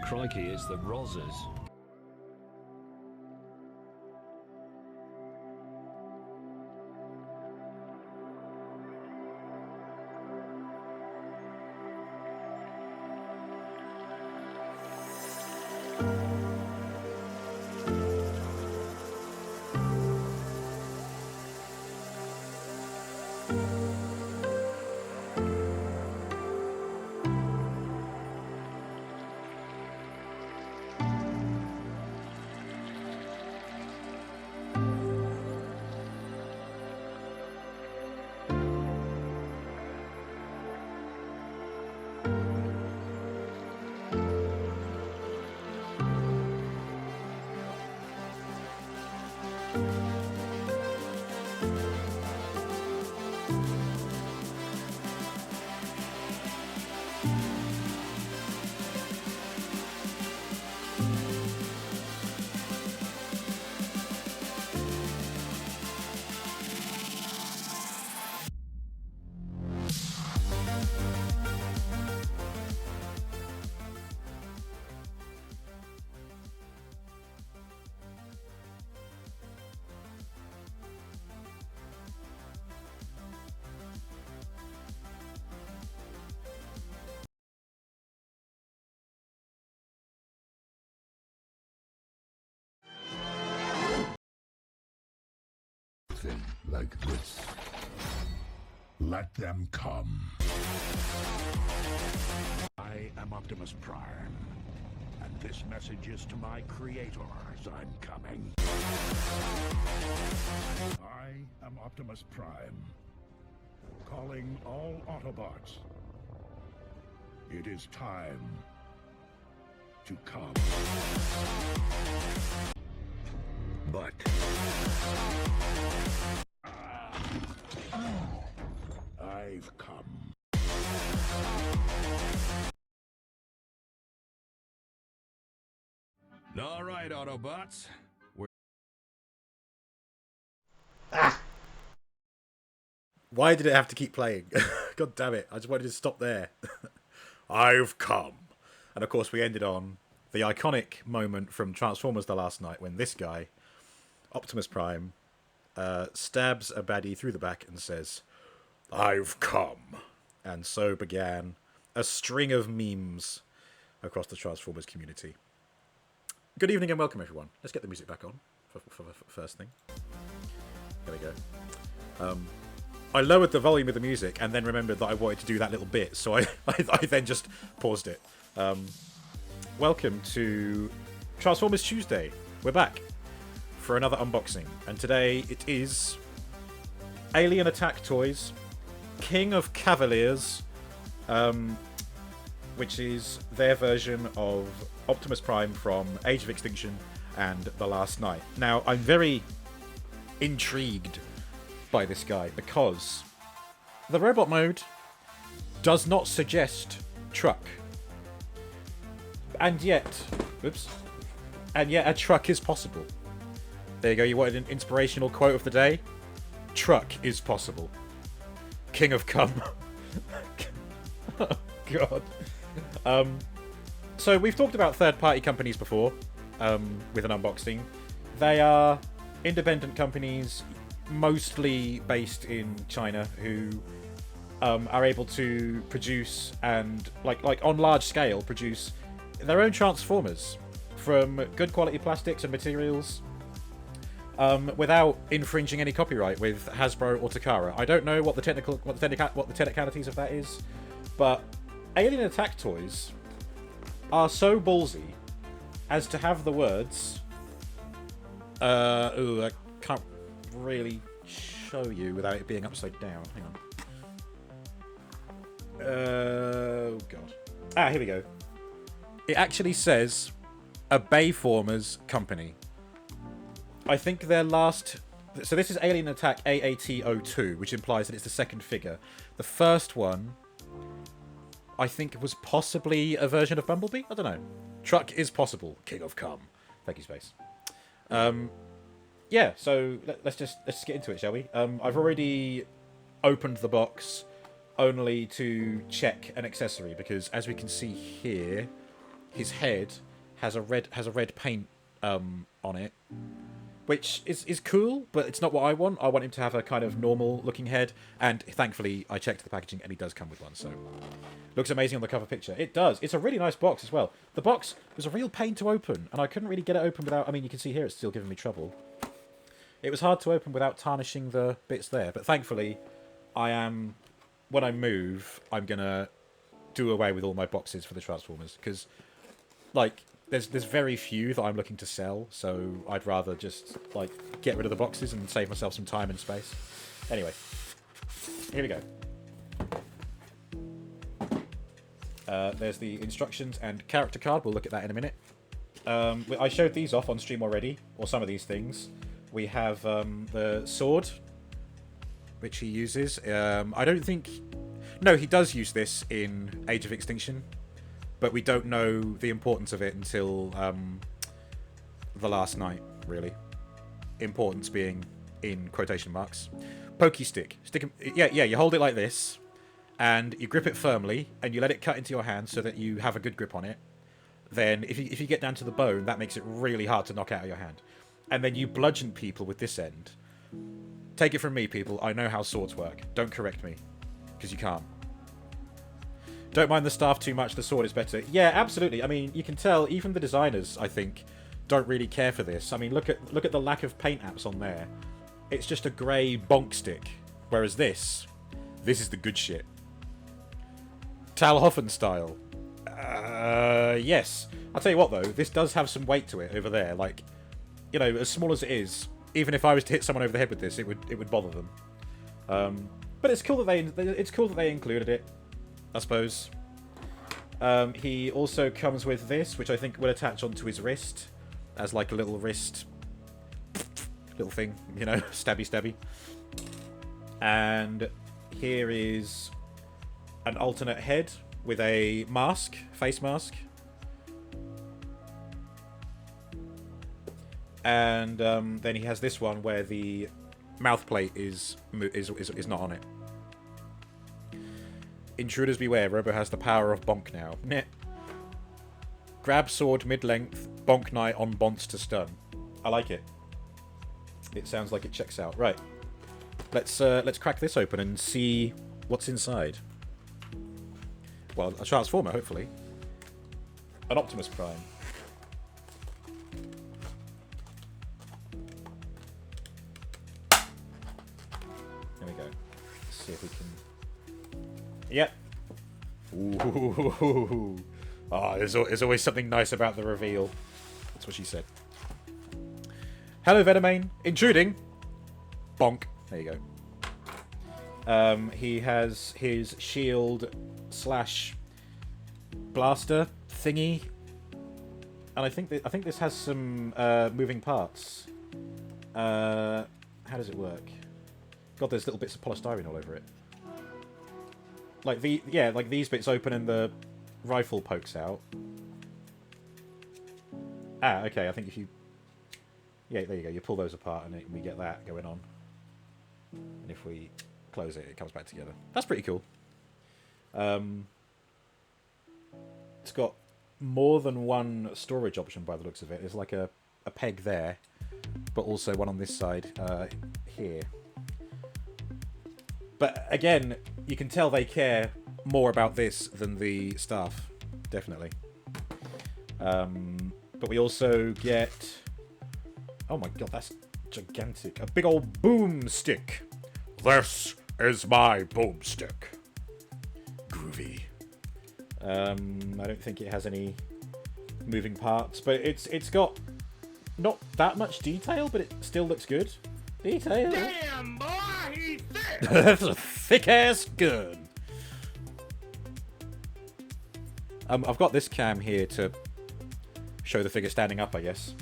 Crikey, it's the Rozzers. Like this. Let them come. I am Optimus Prime, and this message is to my creators. I'm coming. I am Optimus Prime, calling all Autobots. It is time to come. But I've come. All right, Autobots. Why did it have to keep playing? God damn it. I just wanted to stop there. I've come. And of course we ended on the iconic moment from Transformers The Last Night when this guy, Optimus Prime, stabs a baddie through the back and says, I've come. And so began a string of memes across the Transformers community. Good evening and welcome, everyone. Let's get the music back on for the first thing. There we go. I lowered the volume of the music and then remembered that I wanted to do that little bit, so I then just paused it. Welcome to Transformers Tuesday. We're back for another unboxing, and today it is Alien Attack Toys, King of Kavaliers, which is their version of Optimus Prime from Age of Extinction and The Last Night. Now, I'm very intrigued by this guy because the robot mode does not suggest truck. And yet a truck is possible. There you go, you wanted an inspirational quote of the day? Truck is possible. King of Cum. Oh, God. So we've talked about third-party companies before with an unboxing. They are independent companies, mostly based in China, who are able to produce and, like on large scale, produce their own Transformers from good quality plastics and materials without infringing any copyright with Hasbro or Takara. I don't know what the technicalities of that is, but Alien Attack Toys are so ballsy as to have the words. I can't really show you without it being upside down. Hang on. Oh god. Here we go. It actually says a Bayformers company. I think their last... So this is Alien Attack AAT-02, which implies that it's the second figure. The first one, I think, was possibly a version of Bumblebee? I don't know. Truck is possible. King of Cum. Thank you, Space. Yeah, so let's just get into it, shall we? I've already opened the box only to check an accessory, because as we can see here, his head has a red paint on it, which is cool, but it's not what I want. I want him to have a kind of normal looking head, and thankfully I checked the packaging and he does come with one, so looks amazing on the cover picture. It does. It's a really nice box as well. The box was a real pain to open, and I couldn't really get it open without, I mean, you can see here it's still giving me trouble. It was hard to open without tarnishing the bits there, but thankfully when I move, I'm gonna do away with all my boxes for the Transformers, because like there's very few that I'm looking to sell, so I'd rather just like get rid of the boxes and save myself some time and space. Anyway, here we go. There's the instructions and character card. We'll look at that in a minute. I showed these off on stream already, or some of these things. We have the sword, which he uses. I don't think... No, he does use this in Age of Extinction, but we don't know the importance of it until the last night, really. Importance being in quotation marks. Pokey stick. Yeah, you hold it like this, and you grip it firmly, and you let it cut into your hand so that you have a good grip on it. Then, if you get down to the bone, that makes it really hard to knock out of your hand. And then you bludgeon people with this end. Take it from me, people. I know how swords work. Don't correct me, because you can't. Don't mind the staff too much. The sword is better. Yeah, absolutely. I mean, you can tell even the designers, I think, don't really care for this. I mean, look at the lack of paint apps on there. It's just a grey bonk stick. Whereas this is the good shit. Talhoffen style. Yes. I'll tell you what, though. This does have some weight to it over there. Like, you know, as small as it is, even if I was to hit someone over the head with this, it would bother them. But it's cool that they included it, I suppose. He also comes with this, which I think will attach onto his wrist as like a little wrist little thing, you know, stabby. And here is an alternate head with a mask, face mask. And then he has this one where the mouth plate is not on it. Intruders beware, Robo has the power of bonk now. Meh. Grab sword mid-length, bonk knight on bonts to stun. I like it. It sounds like it checks out. Right. Let's crack this open and see what's inside. Well, a Transformer, hopefully. An Optimus Prime. There we go. Let's see if we can... Yep. Ooh. Oh, there's always something nice about the reveal. That's what she said. Hello, Venomane. Intruding. Bonk. There you go. He has his shield / blaster thingy, and I think this has some moving parts. How does it work? God, there's little bits of polystyrene all over it. Like these bits open and the rifle pokes out. Ah, okay. I think if you, yeah, there you go. You pull those apart and we get that going on. And if we close it, it comes back together. That's pretty cool. It's got more than one storage option by the looks of it. There's like a peg there, but also one on this side here. But again, you can tell they care more about this than the staff, definitely. But we also get... Oh my god, that's gigantic. A big old boomstick. This is my boomstick. Groovy. I don't think it has any moving parts, but it's got not that much detail, but it still looks good. Detail. Damn, boy, he's thick. That's a thick-ass gun. I've got this cam here to show the figure standing up, I guess,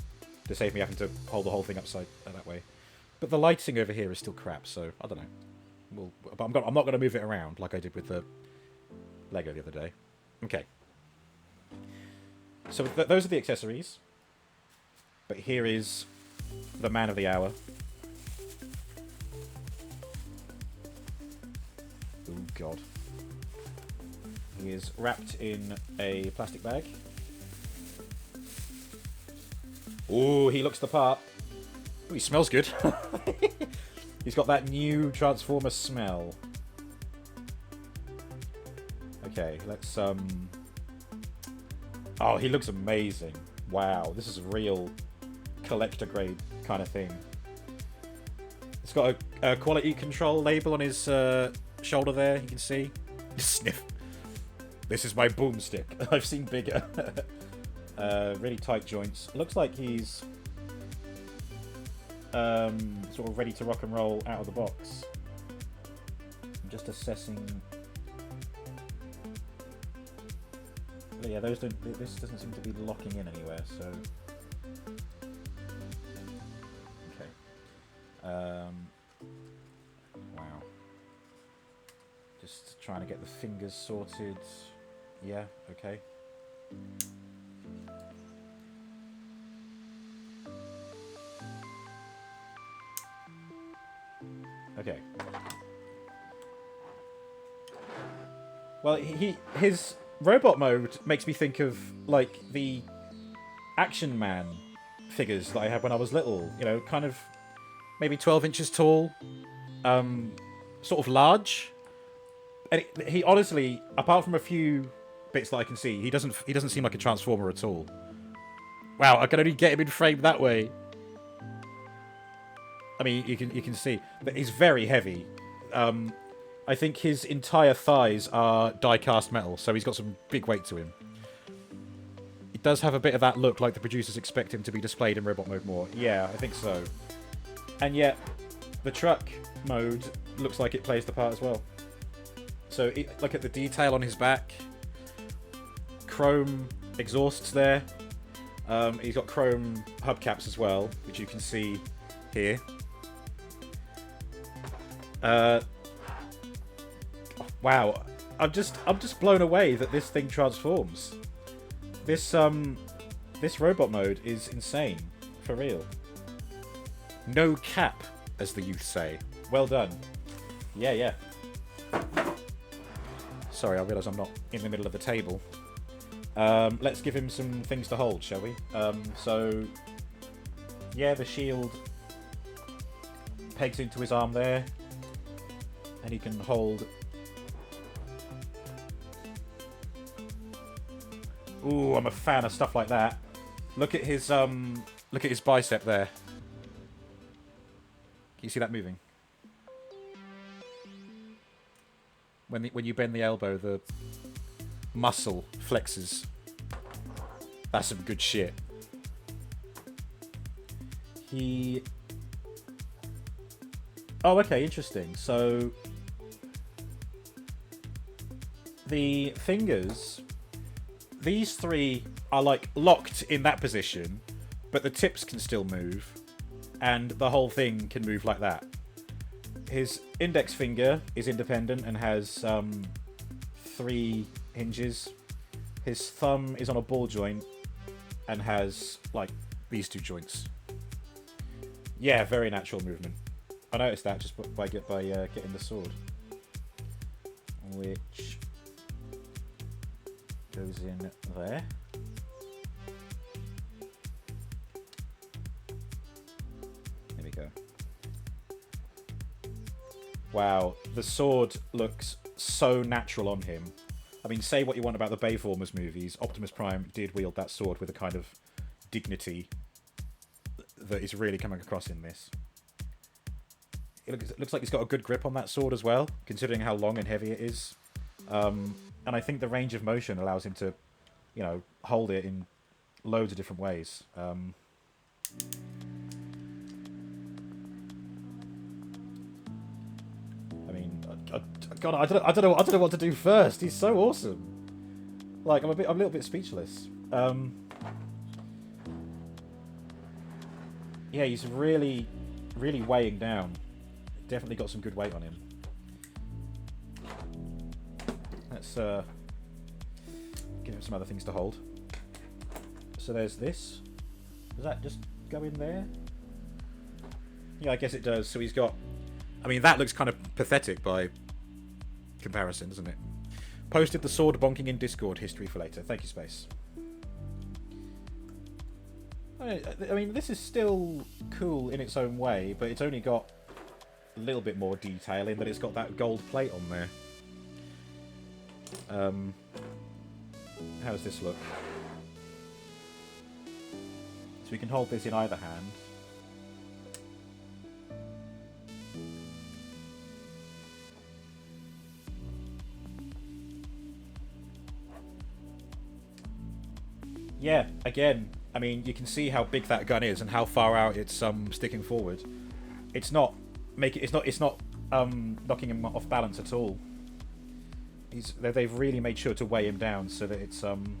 to save me having to hold the whole thing upside that way. But the lighting over here is still crap, so I don't know. But I'm not going to move it around like I did with the Lego the other day. Okay. So those are the accessories. But here is the man of the hour. Oh god. He is wrapped in a plastic bag. Ooh, he looks the part. Ooh, he smells good. He's got that new Transformer smell. Okay, let's Oh, he looks amazing. Wow, this is a real collector grade kind of thing. It's got a quality control label on his shoulder there, you can see. Sniff. This is my boomstick. I've seen bigger. Really tight joints. Looks like he's sort of ready to rock and roll out of the box. I'm just assessing. But yeah, those don't. This doesn't seem to be locking in anywhere. So okay. Wow. Just trying to get the fingers sorted. Yeah. Okay. Okay. Well, his robot mode makes me think of like the Action Man figures that I had when I was little. You know, kind of maybe 12 inches tall, sort of large. And he honestly, apart from a few bits that I can see, he doesn't seem like a Transformer at all. Wow, I can only get him in frame that way. I mean, you can see that he's very heavy. I think his entire thighs are die-cast metal, so he's got some big weight to him. It does have a bit of that look like the producers expect him to be displayed in robot mode more. Yeah, I think so. And yet, the truck mode looks like it plays the part as well. So, look at the detail on his back. Chrome exhausts there. He's got chrome hubcaps as well, which you can see here. Wow, I'm just blown away that this thing transforms. This robot mode is insane, for real. No cap, as the youth say. Well done. Yeah. Sorry, I realise I'm not in the middle of the table. Let's give him some things to hold, shall we? So, yeah, the shield pegs into his arm there, and he can hold. Ooh, I'm a fan of stuff like that. Look at his bicep there. Can you see that moving? When you bend the elbow, the muscle flexes. That's some good shit. Oh, okay, interesting. So the fingers, these three are like locked in that position, but the tips can still move, and the whole thing can move like that. His index finger is independent and has 3 hinges. His thumb is on a ball joint and has like these 2 joints. Yeah, very natural movement. I noticed that just by getting the sword, which goes in there. There we go. Wow, the sword looks so natural on him. I mean, say what you want about the Bayformers movies, Optimus Prime did wield that sword with a kind of dignity that is really coming across in this. It looks like he's got a good grip on that sword as well, considering how long and heavy it is. And I think the range of motion allows him to, you know, hold it in loads of different ways. I mean, God, I don't know what to do first. He's so awesome. Like, I'm a little bit speechless. Yeah, he's really weighing down. Definitely got some good weight on him. Let's give him some other things to hold. So there's this. Does that just go in there? Yeah, I guess it does. So he's got... I mean, that looks kind of pathetic by comparison, doesn't it? Posted the sword bonking in Discord history for later. Thank you, Space. Oh I mean, this is still cool in its own way, but it's only got a little bit more detail in that it's got that gold plate on there. How does this look? So we can hold this in either hand. Yeah, again, I mean, you can see how big that gun is and how far out it's sticking forward. It's not knocking him off balance at all. They've really made sure to weigh him down so that it's Hang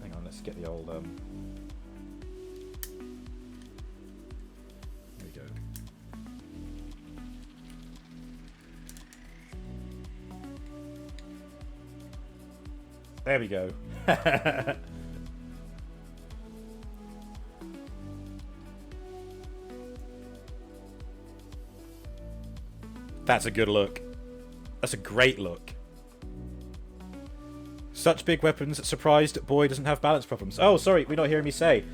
on, let's get the old There we go. There we go. That's a good look. That's a great look. Such big weapons, surprised boy doesn't have balance problems. Oh, sorry, we're not hearing me say.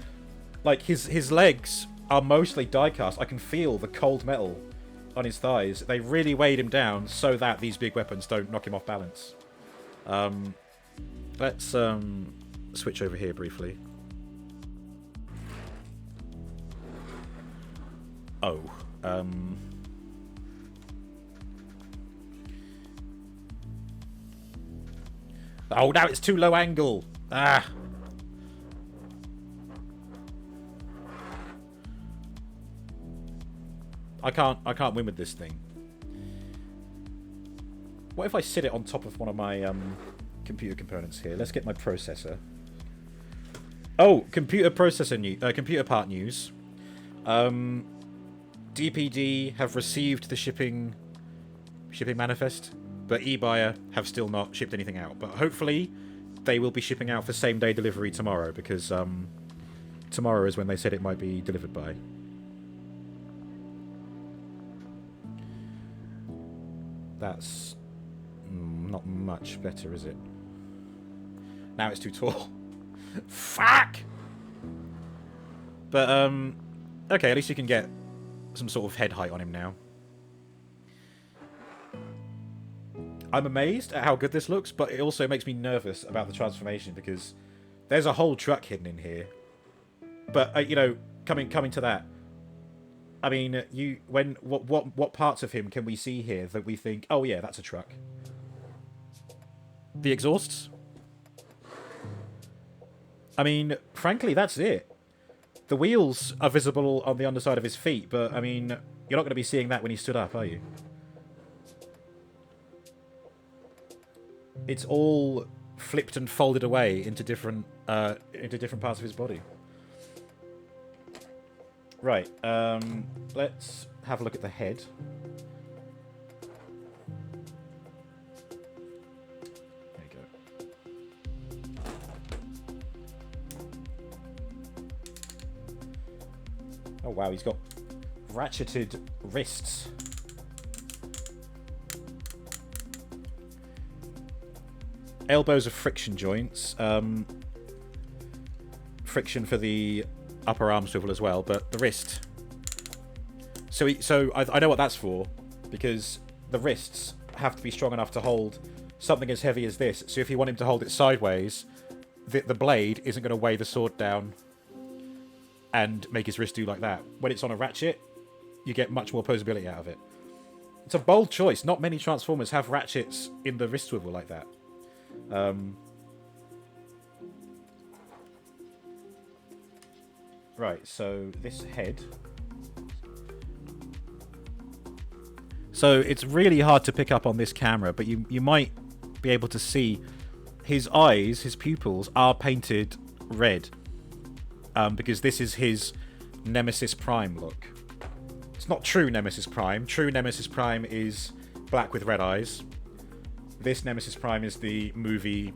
Like, his legs are mostly die-cast. I can feel the cold metal on his thighs. They really weighed him down so that these big weapons don't knock him off balance. Let's switch over here briefly. Oh, oh, now it's too low angle. Ah. I can't win with this thing. What if I sit it on top of one of my computer components here? Let's get my processor. Oh, computer part news. DPD have received the shipping manifest, but eBuyer have still not shipped anything out. But hopefully they will be shipping out for same-day delivery tomorrow, because tomorrow is when they said it might be delivered by. That's not much better, is it? Now it's too tall. Fuck! But, okay, at least you can get some sort of head height on him now. I'm amazed at how good this looks, but it also makes me nervous about the transformation, because there's a whole truck hidden in here. But, you know, coming to that, I mean, what parts of him can we see here that we think, oh yeah, that's a truck? The exhausts? I mean, frankly, that's it. The wheels are visible on the underside of his feet, but, I mean, you're not going to be seeing that when he stood up, are you? It's all flipped and folded away into different parts of his body. Right, let's have a look at the head. There you go. Oh wow, he's got ratcheted wrists. Elbows are friction joints. Friction for the upper arm swivel as well, but the wrist. So I know what that's for, because the wrists have to be strong enough to hold something as heavy as this. So if you want him to hold it sideways, the blade isn't going to weigh the sword down and make his wrist do like that. When it's on a ratchet, you get much more posability out of it. It's a bold choice. Not many Transformers have ratchets in the wrist swivel like that. Right, so this head. So it's really hard to pick up on this camera, but you might be able to see his eyes, his pupils, are painted red. Because this is his Nemesis Prime look. It's not true Nemesis Prime. True Nemesis Prime is black with red eyes. This Nemesis Prime is the movie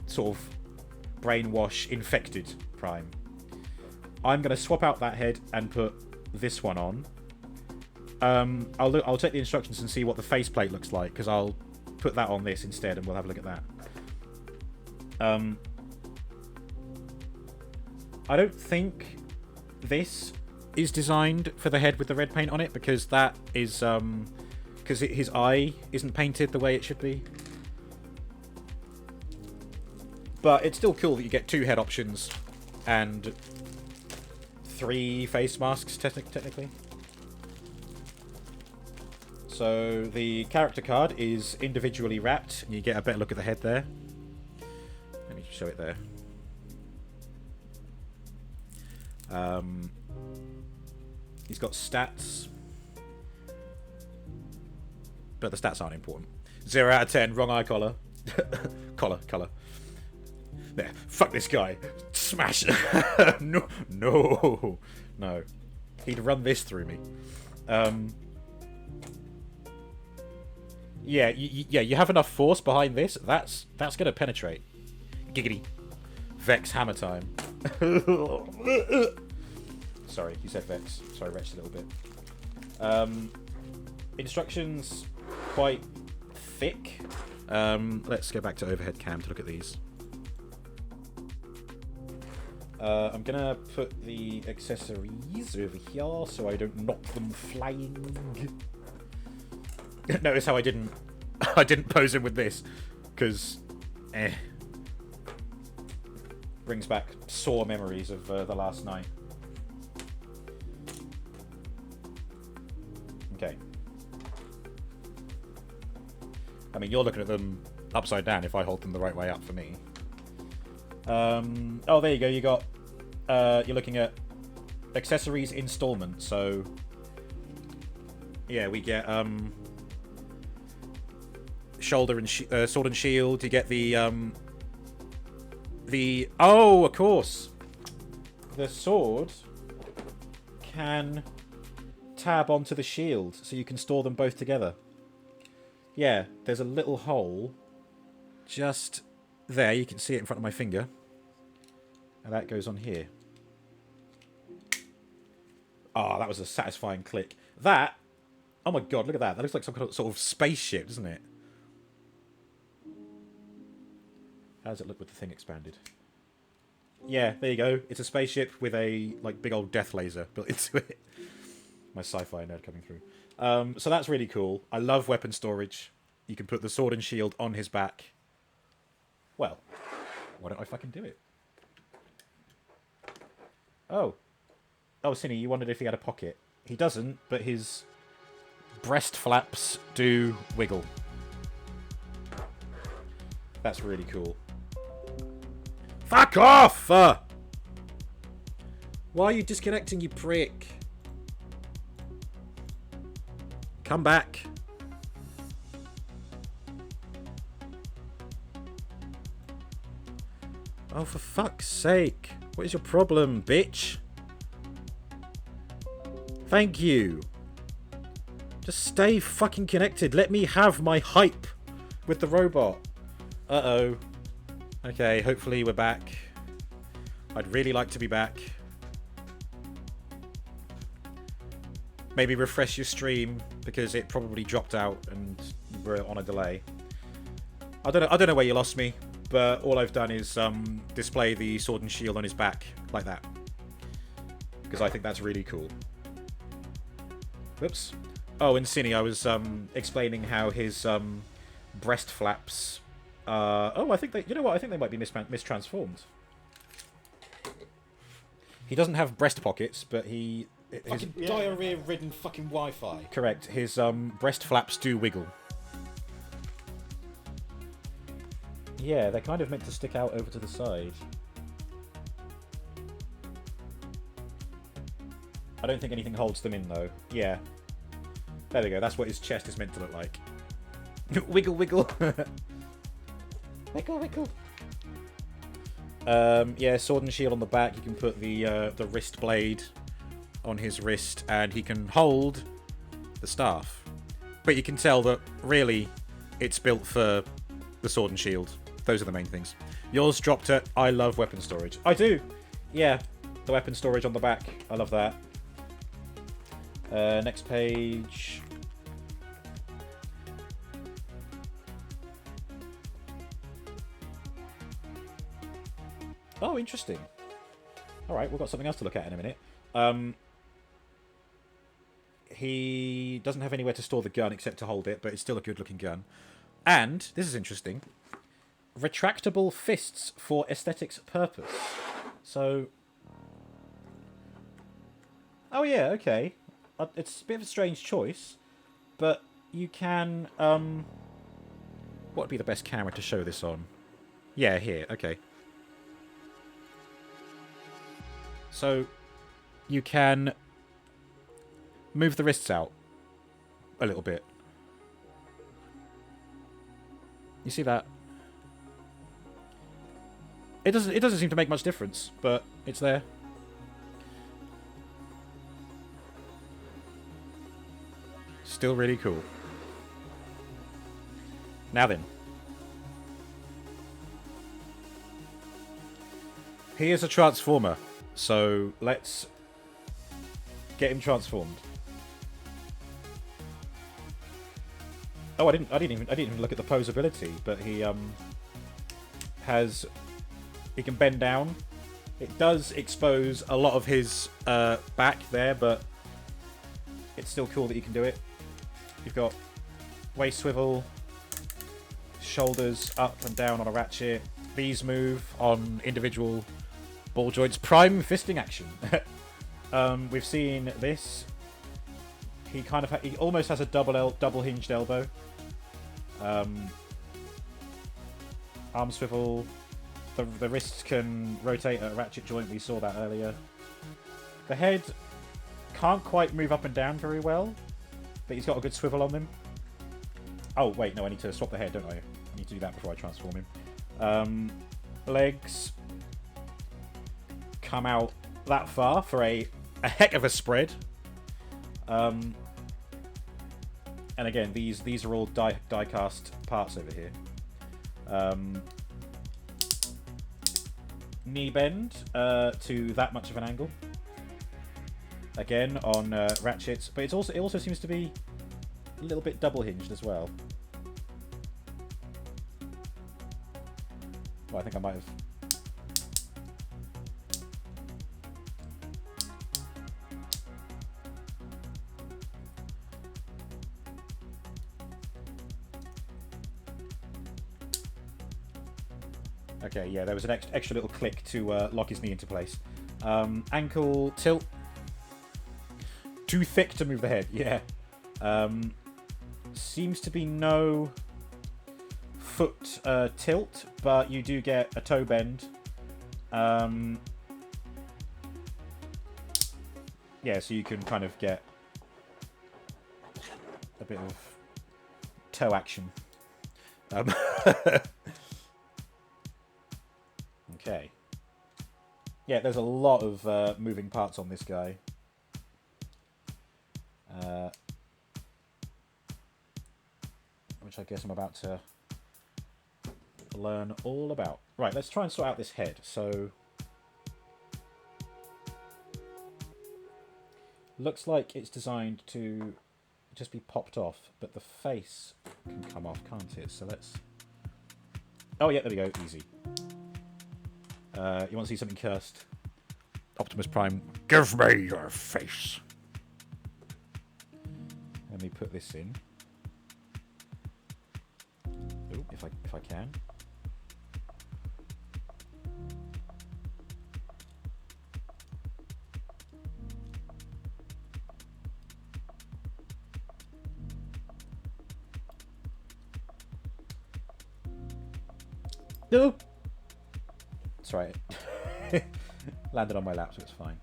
sort of brainwash infected Prime. I'm going to swap out that head and put this one on. I'll take the instructions and see what the faceplate looks like, because I'll put that on this instead and we'll have a look at that. I don't think this is designed for the head with the red paint on it, because that is because his eye isn't painted the way it should be. But it's still cool that you get 2 head options and 3 face masks technically. So the character card is individually wrapped, and you get a better look at the head there. Let me show it there. He's got stats, but the stats aren't important. 0 out of 10, wrong eye collar. Color. There, fuck this guy. Smash. No. He'd run this through me. Yeah, you have enough force behind this. That's gonna penetrate. Giggity. Vex hammer time. Sorry, you said Vex. Sorry, retched a little bit. Instructions quite thick. Let's go back to overhead cam to look at these. I'm gonna put the accessories over here so I don't knock them flying. Notice how I didn't pose him with this, because brings back sore memories of the last night. Okay. I mean, you're looking at them upside down if I hold them the right way up for me. Oh, there you go. You got. You're looking at accessories installment. So yeah, we get shoulder and sword and shield. You get the oh, of course, the sword can tab onto the shield, so you can store them both together. Yeah, there's a little hole just there. You can see it in front of my finger. And that goes on here. Oh, that was a satisfying click. That... Oh my god, look at that. That looks like some kind of sort of spaceship, doesn't it? How does it look with the thing expanded? Yeah, there you go. It's a spaceship with a like big old death laser built into it. My sci-fi nerd coming through. So that's really cool. I love weapon storage. You can put the sword and shield on his back. Well, why don't I fucking do it? Oh, Cinny, you wondered if he had a pocket. He doesn't, but his breast flaps do wiggle. That's really cool. Fuck off! Why are you disconnecting, you prick? Come back. Oh, for fuck's sake. What is your problem, bitch? Thank you. Just stay fucking connected. Let me have my hype with the robot. Uh-oh. Okay, hopefully we're back. I'd really like to be back. Maybe refresh your stream, because it probably dropped out and we're on a delay. I don't know where you lost me, but all I've done is display the sword and shield on his back like that, because I think that's really cool. Oops. Oh, and Cinny, I was explaining how his breast flaps. Oh, I think they. You know what? I think they might be mistransformed. He doesn't have breast pockets, but he. Fucking diarrhea-ridden fucking Wi-Fi. Correct. His breast flaps do wiggle. Yeah, they're kind of meant to stick out over to the side. I don't think anything holds them in, though. Yeah. There we go. That's what his chest is meant to look like. Wiggle, wiggle. Wiggle, wiggle. Yeah, sword and shield on the back. You can put the wrist blade on his wrist, and he can hold the staff. But you can tell that, really, it's built for the sword and shield. Those are the main things. Yours dropped it. I love weapon storage. I do. Yeah, the weapon storage on the back. I love that. Next page. Oh, interesting. Alright, we've got something else to look at in a minute. He doesn't have anywhere to store the gun except to hold it, but it's still a good-looking gun. And, this is interesting, retractable fists for aesthetics purpose. So... Oh yeah, okay. It's a bit of a strange choice, but you can... What would be the best camera to show this on? Yeah, here, okay. So, you can move the wrists out a little bit. You see that? It doesn't seem to make much difference, but it's there. Still really cool. Now then. He is a transformer, so let's get him transformed. Oh, I didn't even look at the posability, but he can bend down. It does expose a lot of his back there, but it's still cool that you can do it. You've got waist swivel, shoulders up and down on a ratchet. These move on individual ball joints. Prime fisting action. We've seen this. He almost has a double hinged elbow. Arm swivel. The wrists can rotate at a ratchet joint. We saw that earlier. The head can't quite move up and down very well, but he's got a good swivel on them. Oh wait, no, I need to swap the head, don't I? I need to do that before I transform him. Legs come out that far for a heck of a spread. And again, these are all die cast parts over here. Knee bend to that much of an angle. Again on ratchets, but it also seems to be a little bit double hinged as well. Well, I think I might have. Okay, yeah, there was an extra little click to lock his knee into place. Ankle tilt. Too thick to move the head, yeah. Seems to be no foot tilt, but you do get a toe bend. Yeah, so you can kind of get a bit of toe action. Okay. Yeah, there's a lot of moving parts on this guy. Which I guess I'm about to learn all about. Right, let's try and sort out this head. So, looks like it's designed to just be popped off, but the face can come off, can't it? So let's... Oh yeah, there we go, easy. You want to see something cursed? Optimus Prime, give me your face. Let me put this in. Ooh, if I can. No. That's right. Landed on my lap, so it's fine.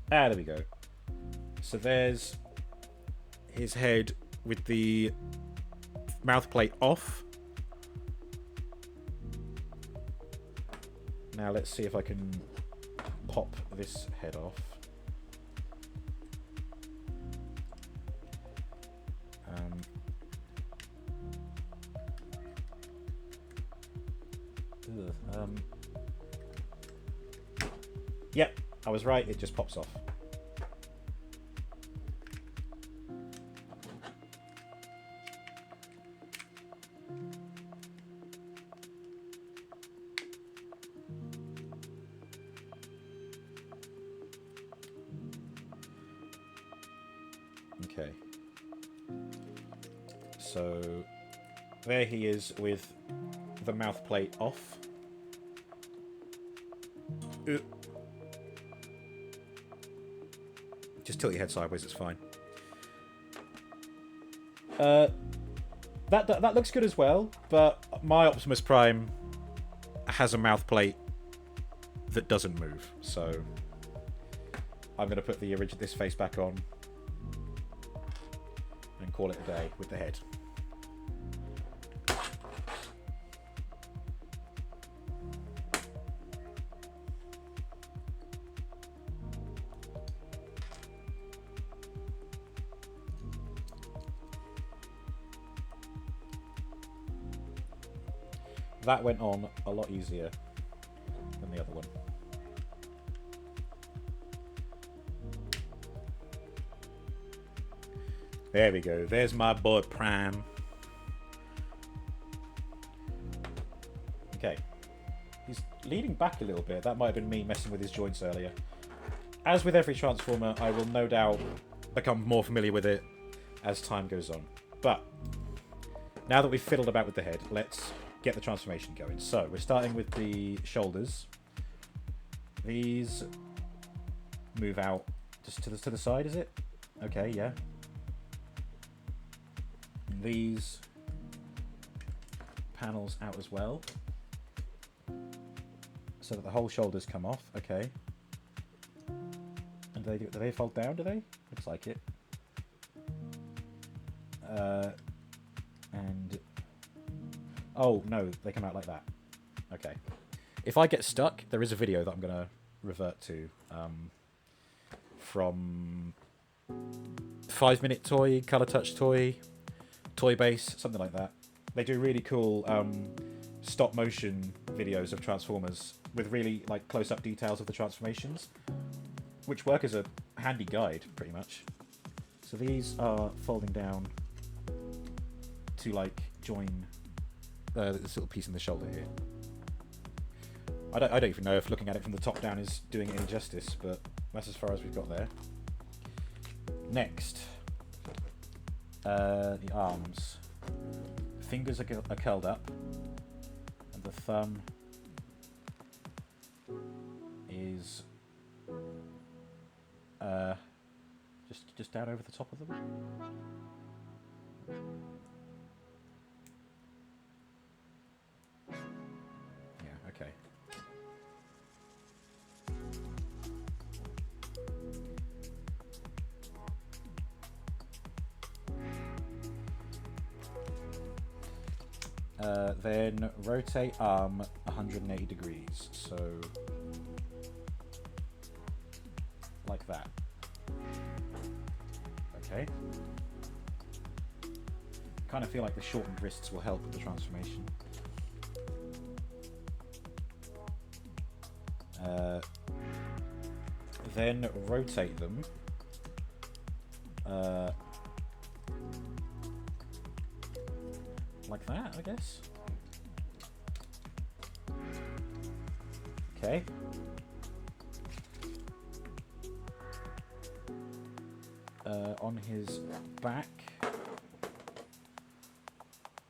There we go. So there's his head with the mouth plate off. Now let's see if I can pop this head off. Yep, I was right, it just pops off. So there he is with the mouth plate off. Just tilt your head sideways, it's fine. That looks good as well, but my Optimus Prime has a mouth plate that doesn't move, so I'm going to put this face back on and call it a day with the head. That went on a lot easier than the other one. There we go. There's my boy Prime. Okay. He's leaning back a little bit. That might have been me messing with his joints earlier. As with every Transformer, I will no doubt become more familiar with it as time goes on. But now that we've fiddled about with the head, let's get the transformation going. So we're starting with the shoulders. These move out just to the side, is it? Okay, yeah. And these panels out as well, so that the whole shoulders come off. Okay. And do they fold down? Do they? Looks like it. And oh, no, they come out like that. Okay. If I get stuck, there is a video that I'm going to revert to from 5 Minute Toy, Color Touch Toy, Toy Base, something like that. They do really cool stop motion videos of Transformers with really like close-up details of the transformations, which work as a handy guide, pretty much. So these are folding down to like join this little piece in the shoulder here. I don't even know if looking at it from the top down is doing it any justice, but that's as far as we've got there. Next, the arms. Fingers are curled up, and the thumb is just down over the top of them. Yeah, okay. Then rotate arm 180 degrees, so like that. Okay. Kind of feel like the shortened wrists will help with the transformation. Then rotate them. Like that, I guess. Okay. On his back,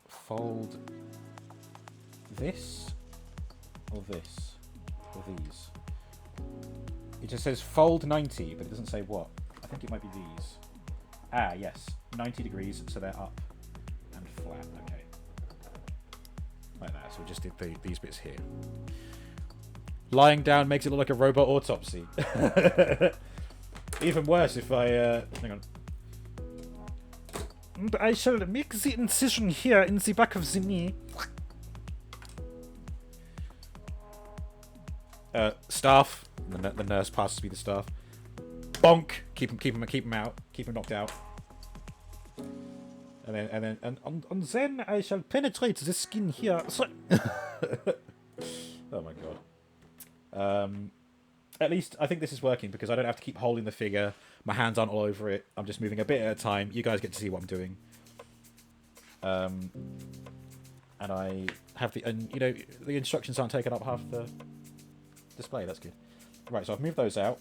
fold this, or this, or these. It just says fold 90, but it doesn't say what. I think it might be these. Ah, yes, 90 degrees, so they're up and flat. Okay. Like that, so we just did these bits here. Lying down makes it look like a robot autopsy. Even worse if I... hang on. I shall make the incision here in the back of the knee. Staff. The nurse passes me the staff. Bonk. Keep him out. Keep him knocked out. And then I shall penetrate the skin here. So oh my god. At least I think this is working because I don't have to keep holding the figure. My hands aren't all over it. I'm just moving a bit at a time. You guys get to see what I'm doing. And I have the instructions aren't taking up half the display. That's good. Right, so I've moved those out.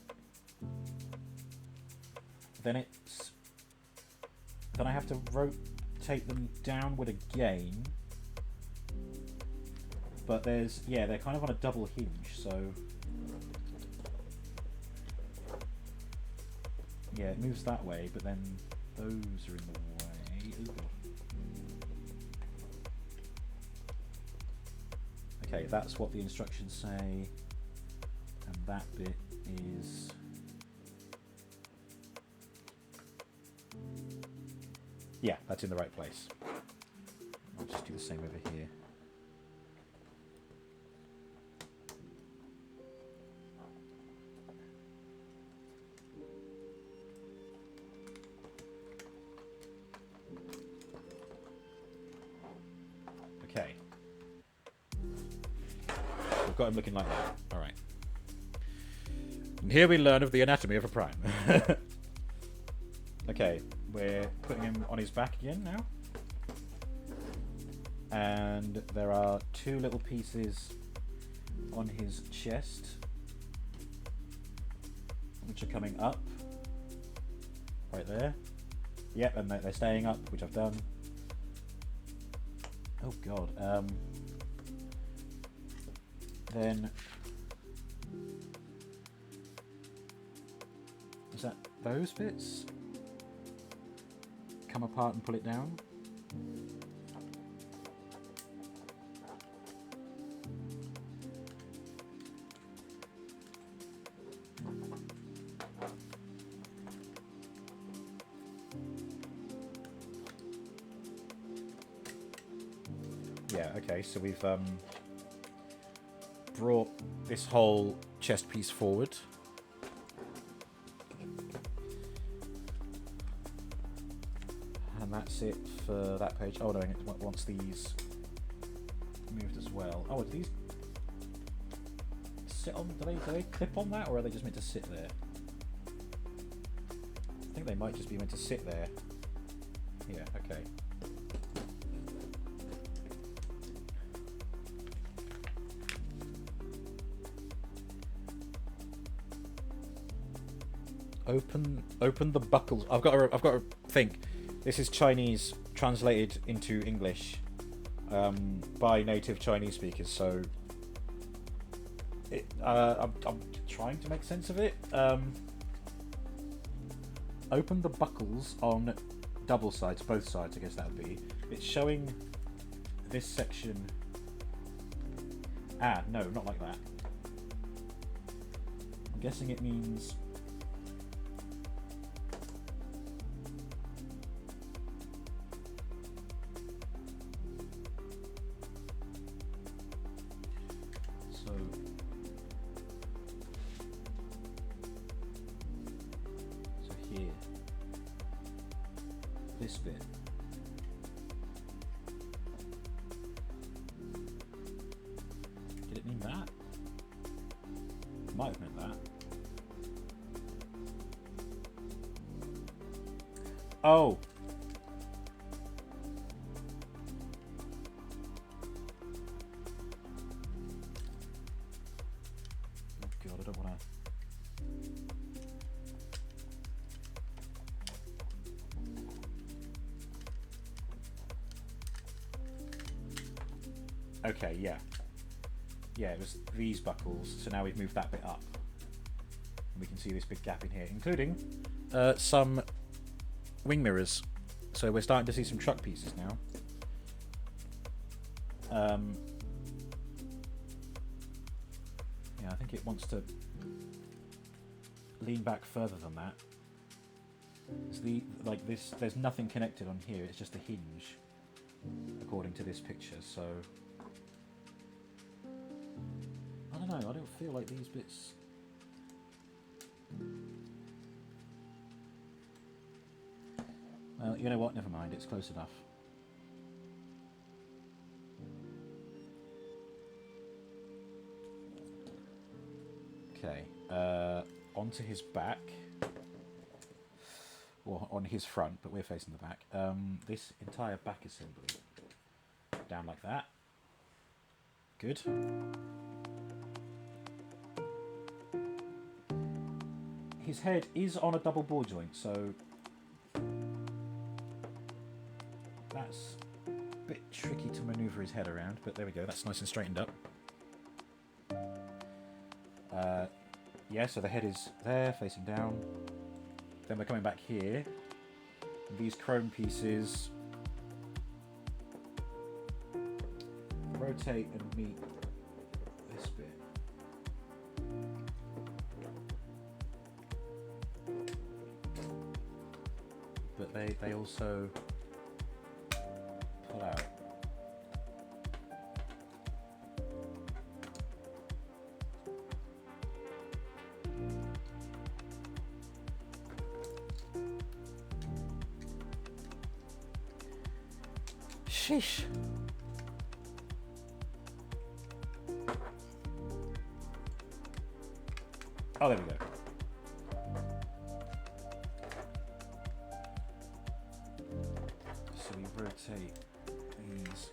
Then I have to take them downward again. But there's, yeah, they're kind of on a double hinge, so... Yeah, it moves that way, but then those are in the way. Ooh, God. Okay, that's what the instructions say. And that bit is... Yeah, that's in the right place. I'll just do the same over here. Okay. We've got him looking like that. Alright. And here we learn of the anatomy of a prime. Okay, we're putting him on his back again now. And there are two little pieces on his chest, which are coming up. Right there. Yep, and they're staying up, which I've done. Oh god. Then... Is that those bits? Come apart and pull it down? Yeah, okay, so we've brought this whole chest piece forward. And that's it for that page. Oh no, it wants these moved as well. Oh, do these sit on? Do they clip on that, or are they just meant to sit there? I think they might just be meant to sit there. Yeah, okay. Open the buckles. I've got to think. This is Chinese translated into English by native Chinese speakers, so I'm trying to make sense of it. Open the buckles on double sides, both sides, I guess that would be. It's showing this section. Ah, no, not like that. I'm guessing it means... this bit. Did it mean that? It might have meant that. Oh! Oh god, I don't want to... Okay, yeah. Yeah, it was these buckles, so now we've moved that bit up. And we can see this big gap in here, including some wing mirrors. So we're starting to see some truck pieces now. Yeah, I think it wants to lean back further than that. It's like this, there's nothing connected on here, it's just a hinge, according to this picture, so... I don't know, I don't feel like these bits... Well, you know what, never mind, it's close enough. Okay, onto his back. Or on his front, but we're facing the back. This entire back assembly. Down like that. Good. His head is on a double ball joint, so That's a bit tricky to manoeuvre his head around, but there we go. That's nice and straightened up. Yeah, so the head is there, facing down. Then we're coming back here. These chrome pieces rotate and meet this bit. But they also pull out. Sheesh. Oh, there we go. So we rotate these.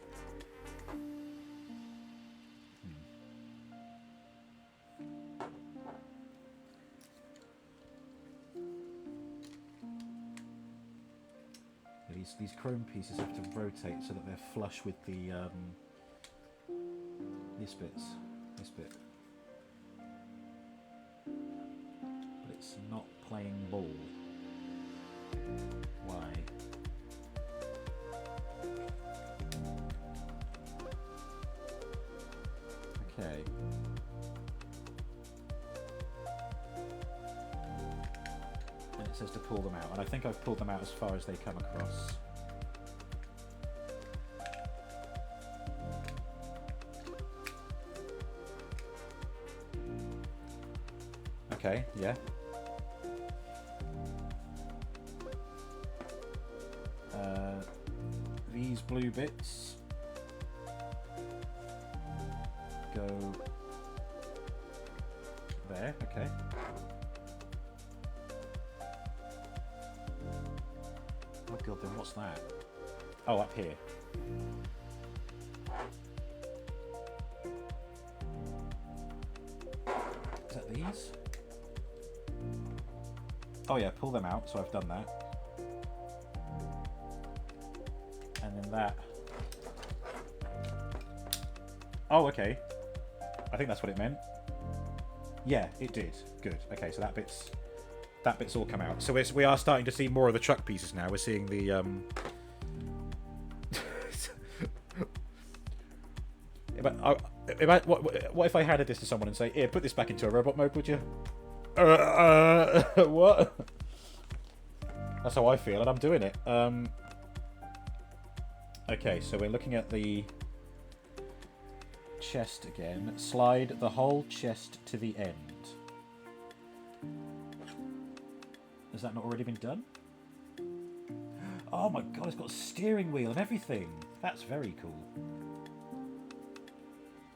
These chrome pieces have to rotate so that they're flush with the this bit. But it's not playing ball. Why? Okay. And it says to pull them out, and I think I've pulled them out as far as they come across. Okay, yeah. These blue bits go there, okay. Oh god, then what's that? Oh, up here. Is that these? Oh yeah, pull them out, so I've done that. And then that. Oh, okay. I think that's what it meant. Yeah, it did. Good. Okay, so that bit's all come out. So we are starting to see more of the truck pieces now. We're seeing the what if I handed this to someone and say, "Here, put this back into a robot mode, would you?" What? That's how I feel, and I'm doing it. Okay, so we're looking at the chest again. Slide the whole chest to the end. Has that not already been done? Oh my god, it's got a steering wheel and everything. That's very cool.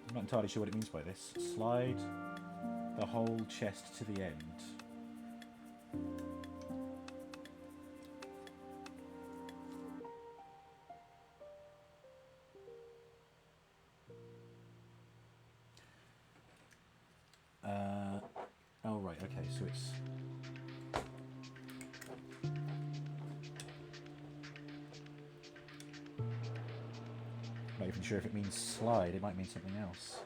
I'm not entirely sure what it means by this. Slide the whole chest to the end. Oh right, okay, so it's... Not even sure if it means slide, it might mean something else.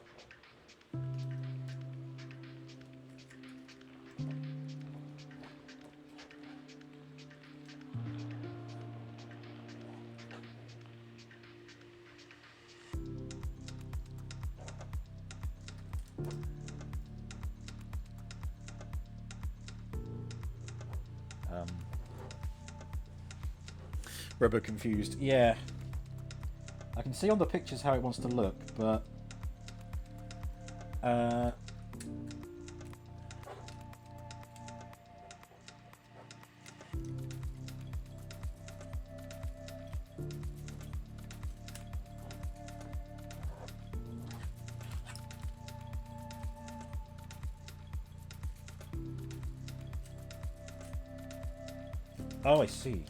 Robo confused. Yeah. I can see on the pictures how it wants to look, but... Oh, I see.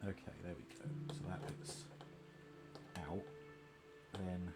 Okay, there we go. So that bit's out. Then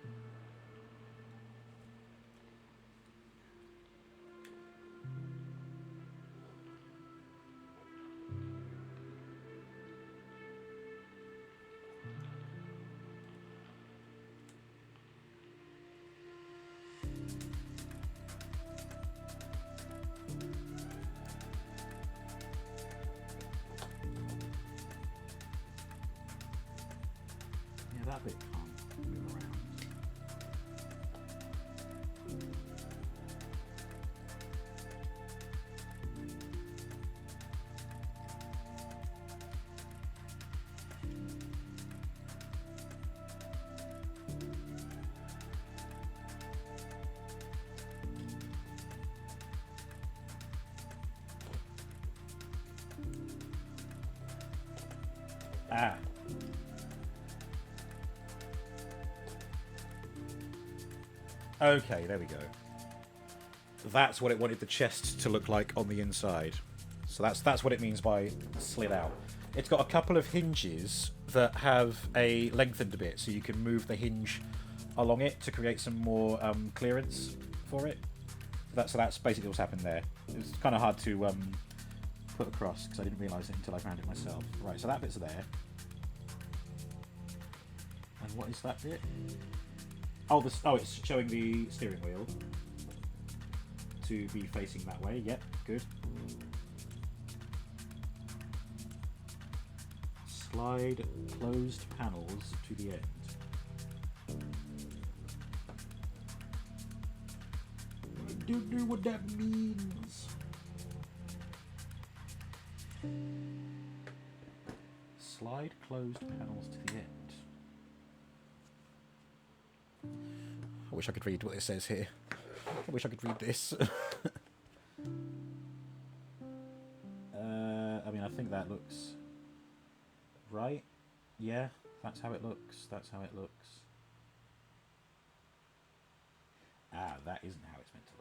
Ah. Okay, there we go. That's what it wanted the chest to look like on the inside. So that's what it means by slid out. It's got a couple of hinges that have a lengthened bit, so you can move the hinge along it to create some more clearance for it. So that's basically what's happened there. It's kind of hard to put across because I didn't realise it until I found it myself. Right, so that bit's there. And what is that bit? Oh, it's showing the steering wheel to be facing that way. Yep, good. Slide closed panels to the end. I don't know what that means. Slide closed panels to the end. I wish I could read what it says here. I wish I could read this. I mean, I think that looks right. Yeah, that's how it looks. That's how it looks. Ah, that isn't how it's meant to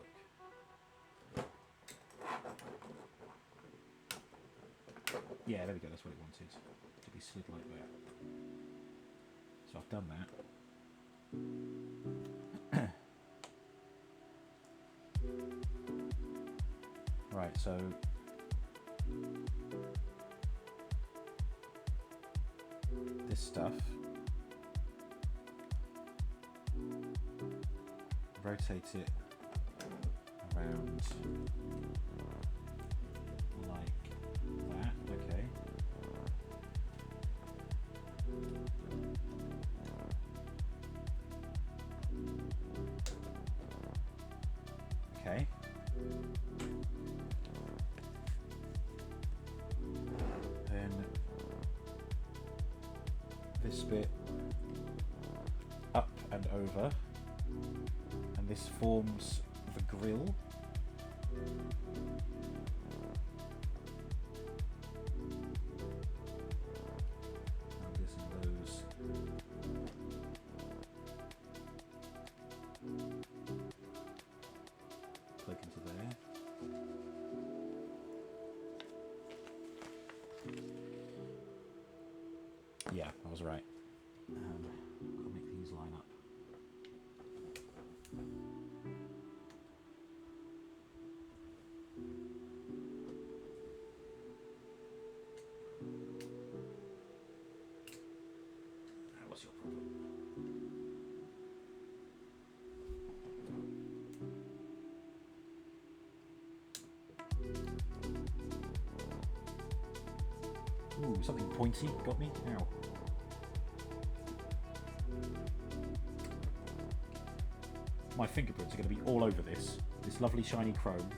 look. Yeah, there we go. That's what it wanted. To be slid like that. So I've done that. Right, so this stuff, rotate it around like that, okay. Okay. Then this bit up and over, and this forms the grill. And this and those. Click into there. Yeah, I was right. Gotta make these line up. What's your problem? Ooh, something pointy got me. Ow. My fingerprints are going to be all over this lovely shiny chrome.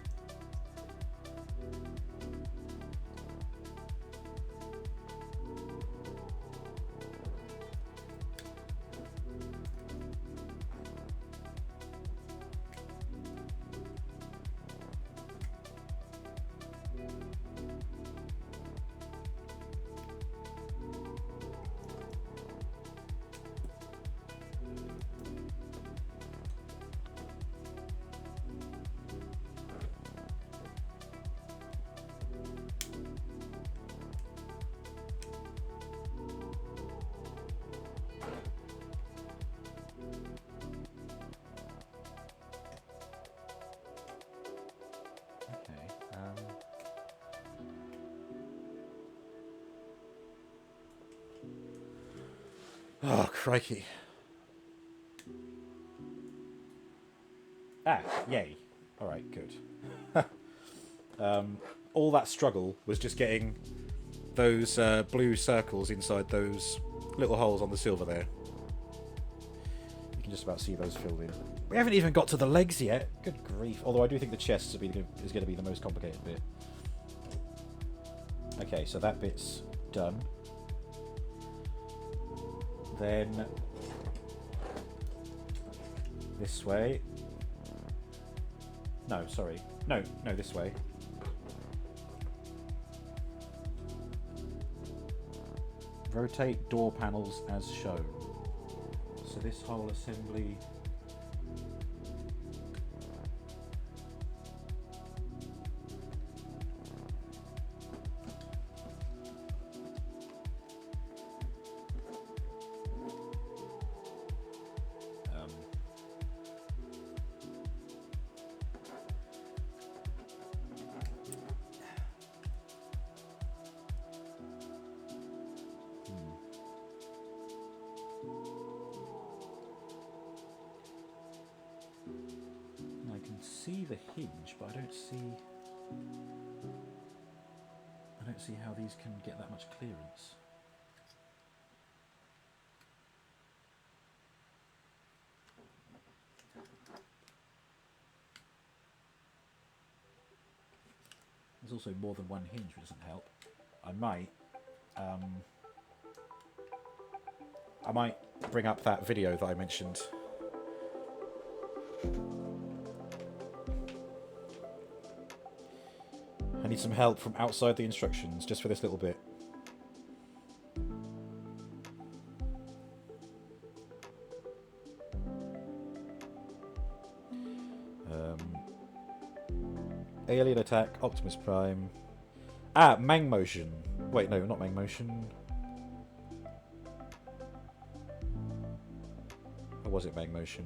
Oh, crikey. Ah, yay. Alright, good. All that struggle was just getting those blue circles inside those little holes on the silver there. You can just about see those filled in. We haven't even got to the legs yet. Good grief. Although I do think the chest is going to be the most complicated bit. Okay, so that bit's done. Then this way. No, sorry. No, this way. Rotate door panels as shown. So this whole assembly... see the hinge, but I don't see how these can get that much clearance. There's also more than one hinge, which doesn't help. I might bring up that video that I mentioned. I need some help from outside the instructions, just for this little bit. Alien attack, Optimus Prime. Ah, Mang Motion. Wait, no, not Mang Motion. Or was it Mang Motion?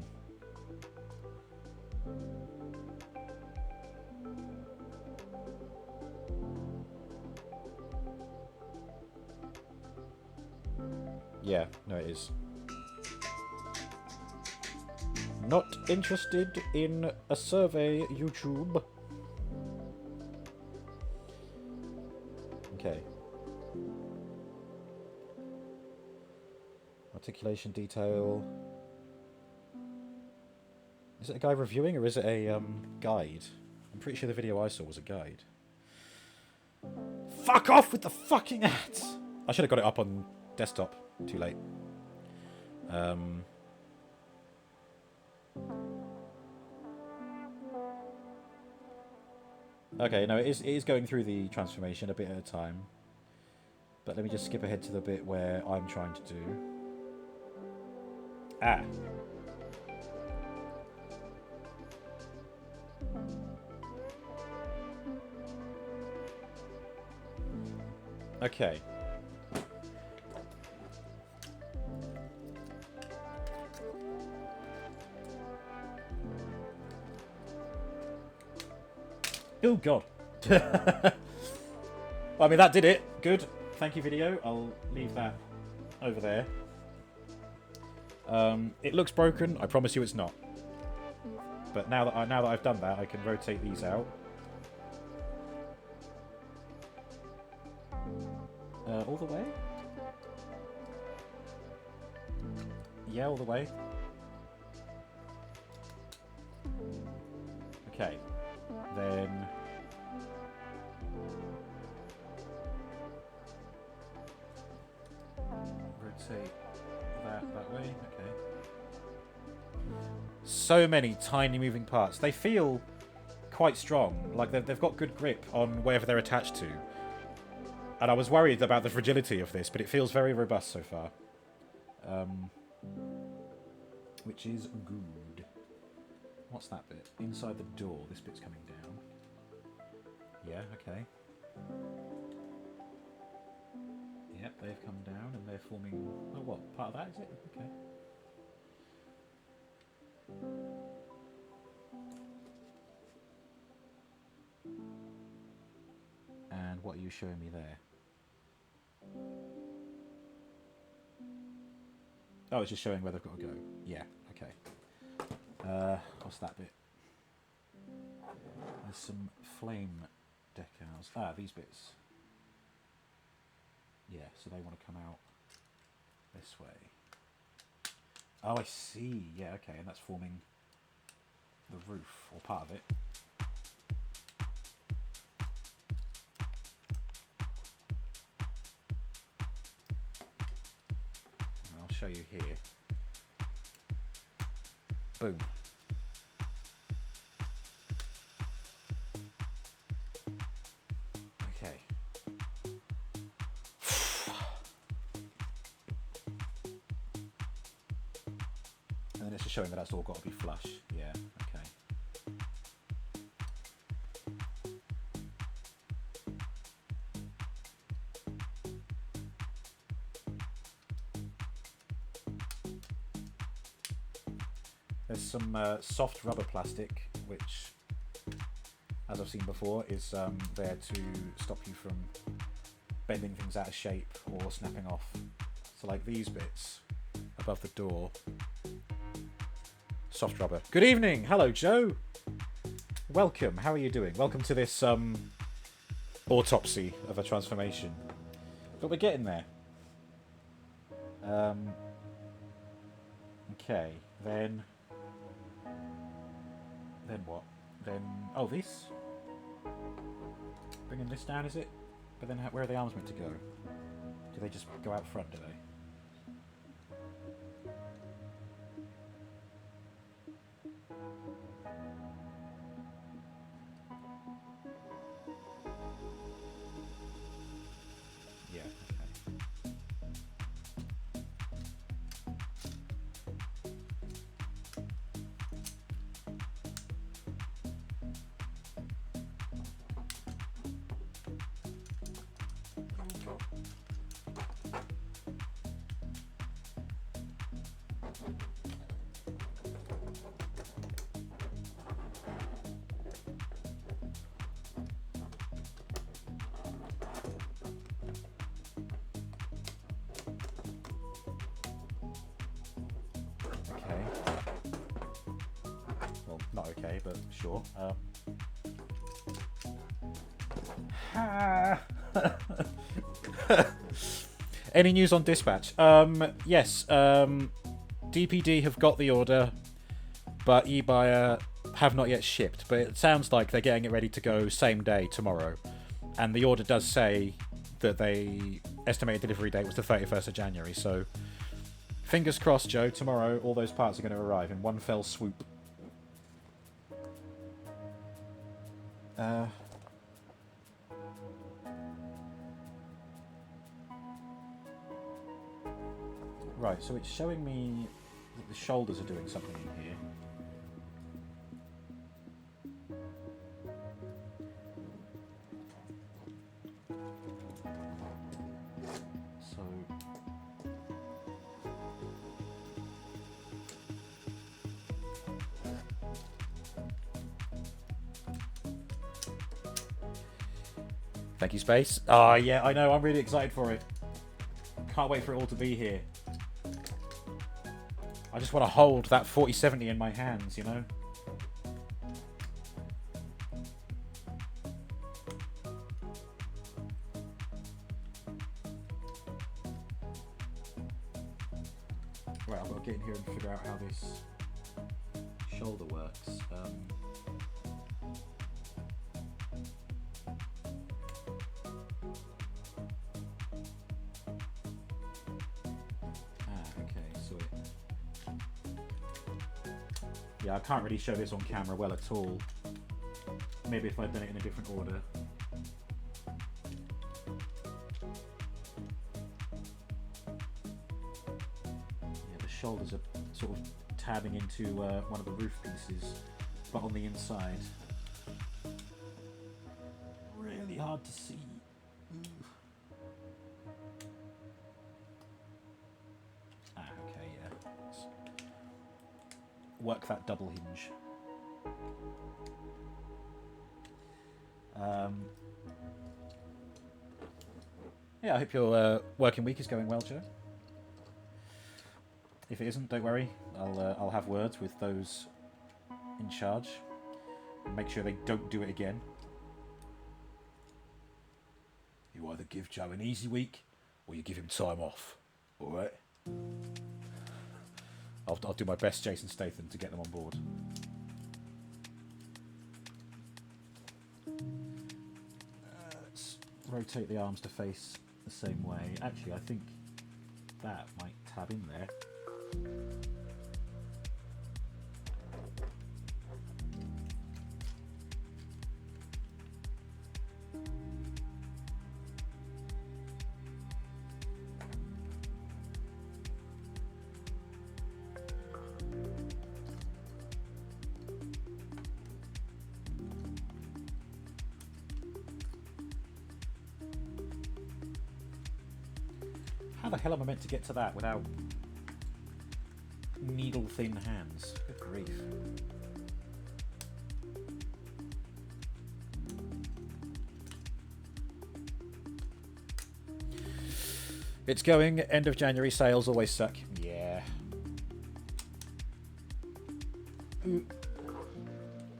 Yeah, no it is. Not interested in a survey, YouTube. Okay. Articulation detail. Is it a guy reviewing or is it a guide? I'm pretty sure the video I saw was a guide. Fuck off with the fucking ads! I should have got it up on desktop. Too late. Okay, no, it is going through the transformation a bit at a time. But let me just skip ahead to the bit where I'm trying to do... Ah! Okay. Oh god. I mean, that did it. Good. Thank you, video. I'll leave that over there. It looks broken. I promise you it's not. But now that I've done that, I can rotate these out. All the way? Yeah, all the way. Okay. Then... rotate that way. Okay. So many tiny moving parts. They feel quite strong. Like they've got good grip on wherever they're attached to. And I was worried about the fragility of this, but it feels very robust so far. Which is good. What's that bit? Inside the door. This bit's coming down. Yeah, okay. Yep, they've come down and they're forming... Oh, what? Part of that, is it? Okay. And what are you showing me there? Oh, it's just showing where they've got to go. Yeah, okay. What's that bit? There's some flame decals. Ah, these bits. Yeah, so they want to come out this way. Oh, I see. Yeah, okay, and that's forming the roof, or part of it. And I'll show you here. Boom. And then it's just showing that that's all got to be flush. Yeah, okay. There's some soft rubber plastic, which, as I've seen before, is there to stop you from bending things out of shape or snapping off. So like these bits above the door, soft rubber. Good evening! Hello, Joe! Welcome, how are you doing? Welcome to this autopsy of a transformation. But we're getting there. Okay, then what? Then, oh, this? Bringing this down, is it? But then where are the arms meant to go? Do they just go out front, do they? Yeah, not okay, but sure. Any news on dispatch? Yes. DPD have got the order, but eBuyer have not yet shipped. But it sounds like they're getting it ready to go same day tomorrow. And the order does say that they estimated delivery date was the 31st of January. So fingers crossed, Joe. Tomorrow, all those parts are going to arrive in one fell swoop. Right, so it's showing me that the shoulders are doing something in here. So thank you, Space. Yeah, I know, I'm really excited for it. Can't wait for it all to be here. I just want to hold that 4070 in my hands, you know? Right, I've got to get in here and figure out how this shoulder works. Yeah, I can't really show this on camera well at all. Maybe if I'd done it in a different order. Yeah, the shoulders are sort of tabbing into one of the roof pieces, but on the inside. Really hard to see. Okay, yeah. Work that double hinge. Yeah, I hope your working week is going well, Joe. If it isn't, don't worry. I'll have words with those in charge and make sure they don't do it again. You either give Joe an easy week or you give him time off. All right? I'll do my best, Jason Statham, to get them on board. Let's rotate the arms to face the same way. Actually, I think that might tab in there. the hell am I meant to get to that without needle-thin hands? Good grief. It's going. End of January sales always suck. Yeah.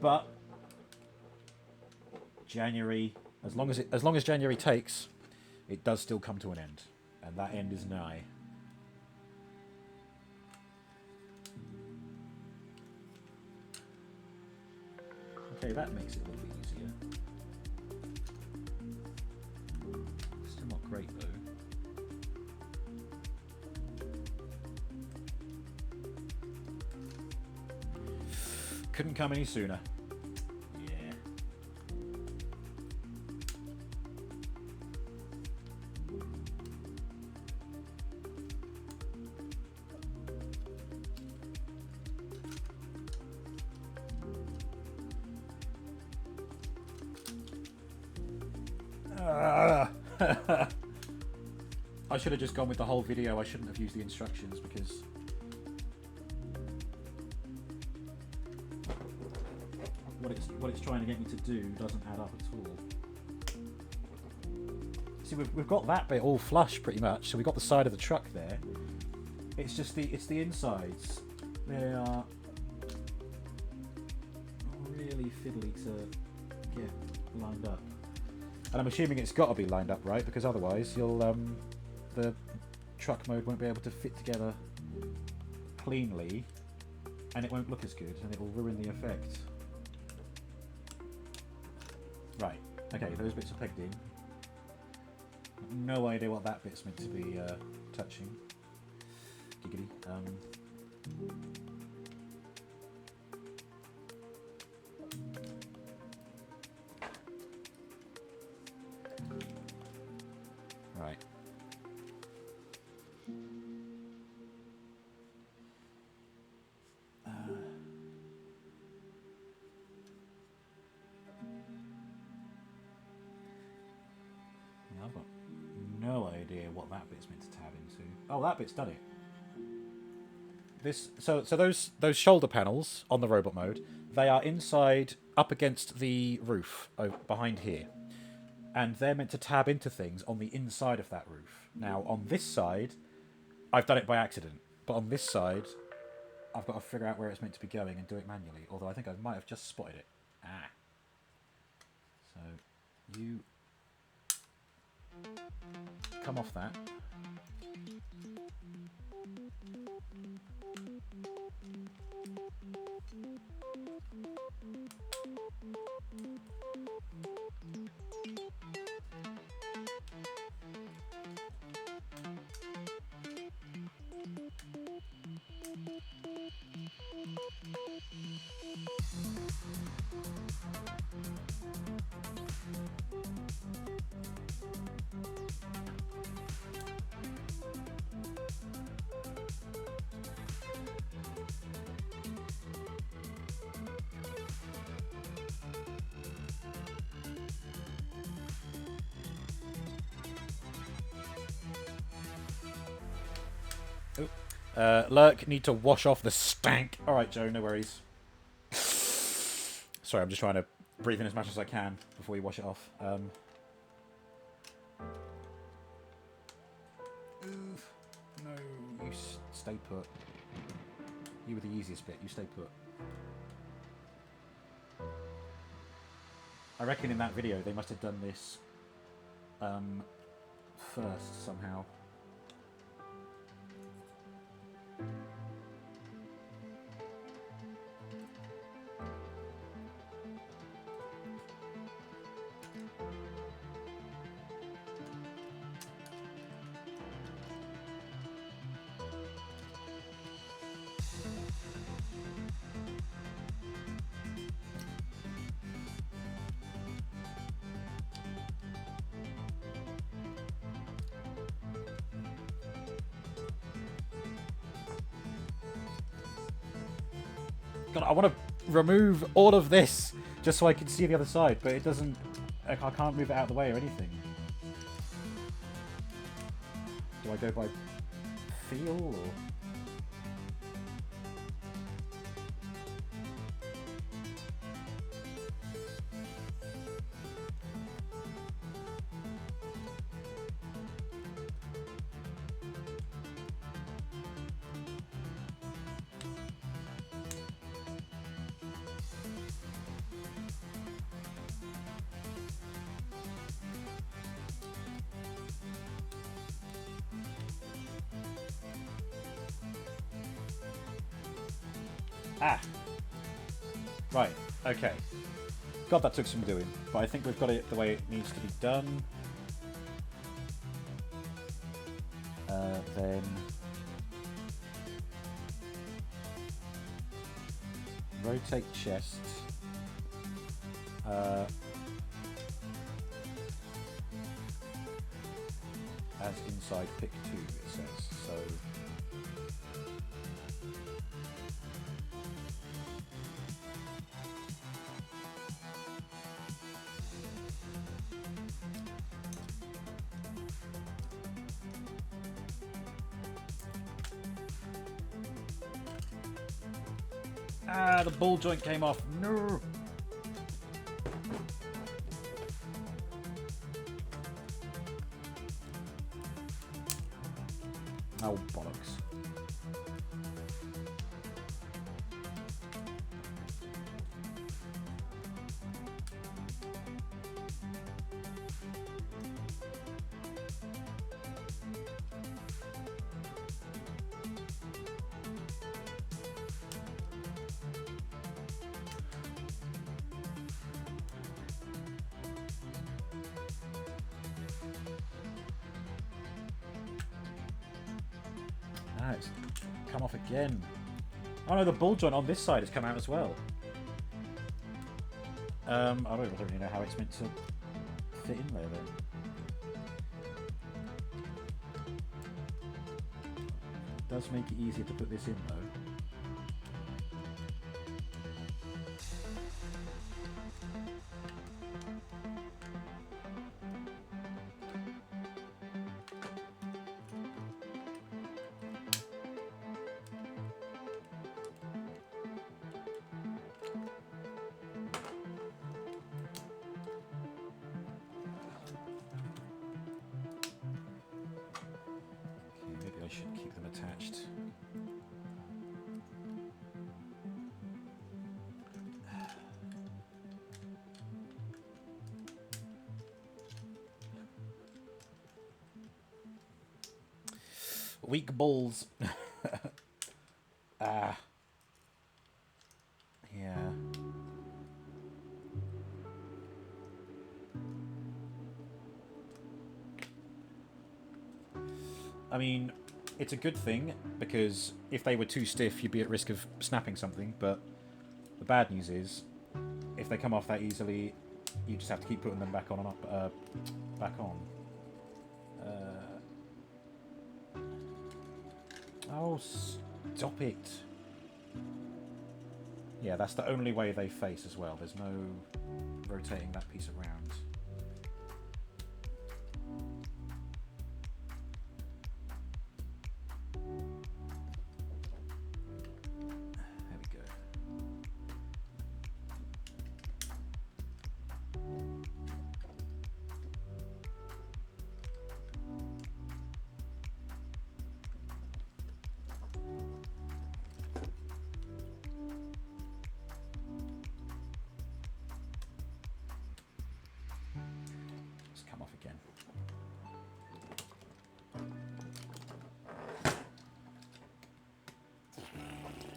But January, as long as January takes, it does still come to an end, and that end is nigh. Okay, that makes it a little bit easier. Still not great though. Couldn't come any sooner. Yeah. I should have just gone with the whole video. I shouldn't have used the instructions because what it's trying to get me to do doesn't add up at all. See, we've got that bit all flush pretty much, so we've got the side of the truck there. It's just the insides. They are really fiddly to get lined up. And I'm assuming it's got to be lined up right, because otherwise you'll the truck mode won't be able to fit together cleanly, and it won't look as good, and it will ruin the effect. Right, okay, those bits are pegged in. No idea what that bit's meant to be touching. Giggity. Right. I've got no idea what that bit's meant to tab into. Oh, that bit's done it. So those shoulder panels on the robot mode, they are inside up against the roof behind here, and they're meant to tab into things on the inside of that roof. Now on this side, I've done it by accident, but on this side, I've got to figure out where it's meant to be going and do it manually. Although I think I might have just spotted it. Ah. So you come off that. Lurk, need to wash off the stank. Alright, Joe, no worries. Sorry, I'm just trying to breathe in as much as I can before we wash it off. No, you stay put. You were the easiest bit, you stay put. I reckon in that video they must have done this first somehow. God, I want to remove all of this just so I can see the other side, but it doesn't. I can't move it out of the way or anything. Do I go by feel or? Ah! Right, okay. God, that took some doing, but I think we've got it the way it needs to be done. Then... rotate chest. As inside pick 2, it says, so... Ah, the ball joint came off. No. Oh, bollocks. Ah, it's come off again. Oh no, the ball joint on this side has come out as well. I don't really know how it's meant to fit in there then. It does make it easier to put this in though. I should keep them attached. Weak balls. Ah. Yeah. I mean, it's a good thing, because if they were too stiff, you'd be at risk of snapping something, but the bad news is, if they come off that easily, you just have to keep putting them back on and up, back on. Oh, stop it. Yeah, that's the only way they face as well. There's no rotating that piece around.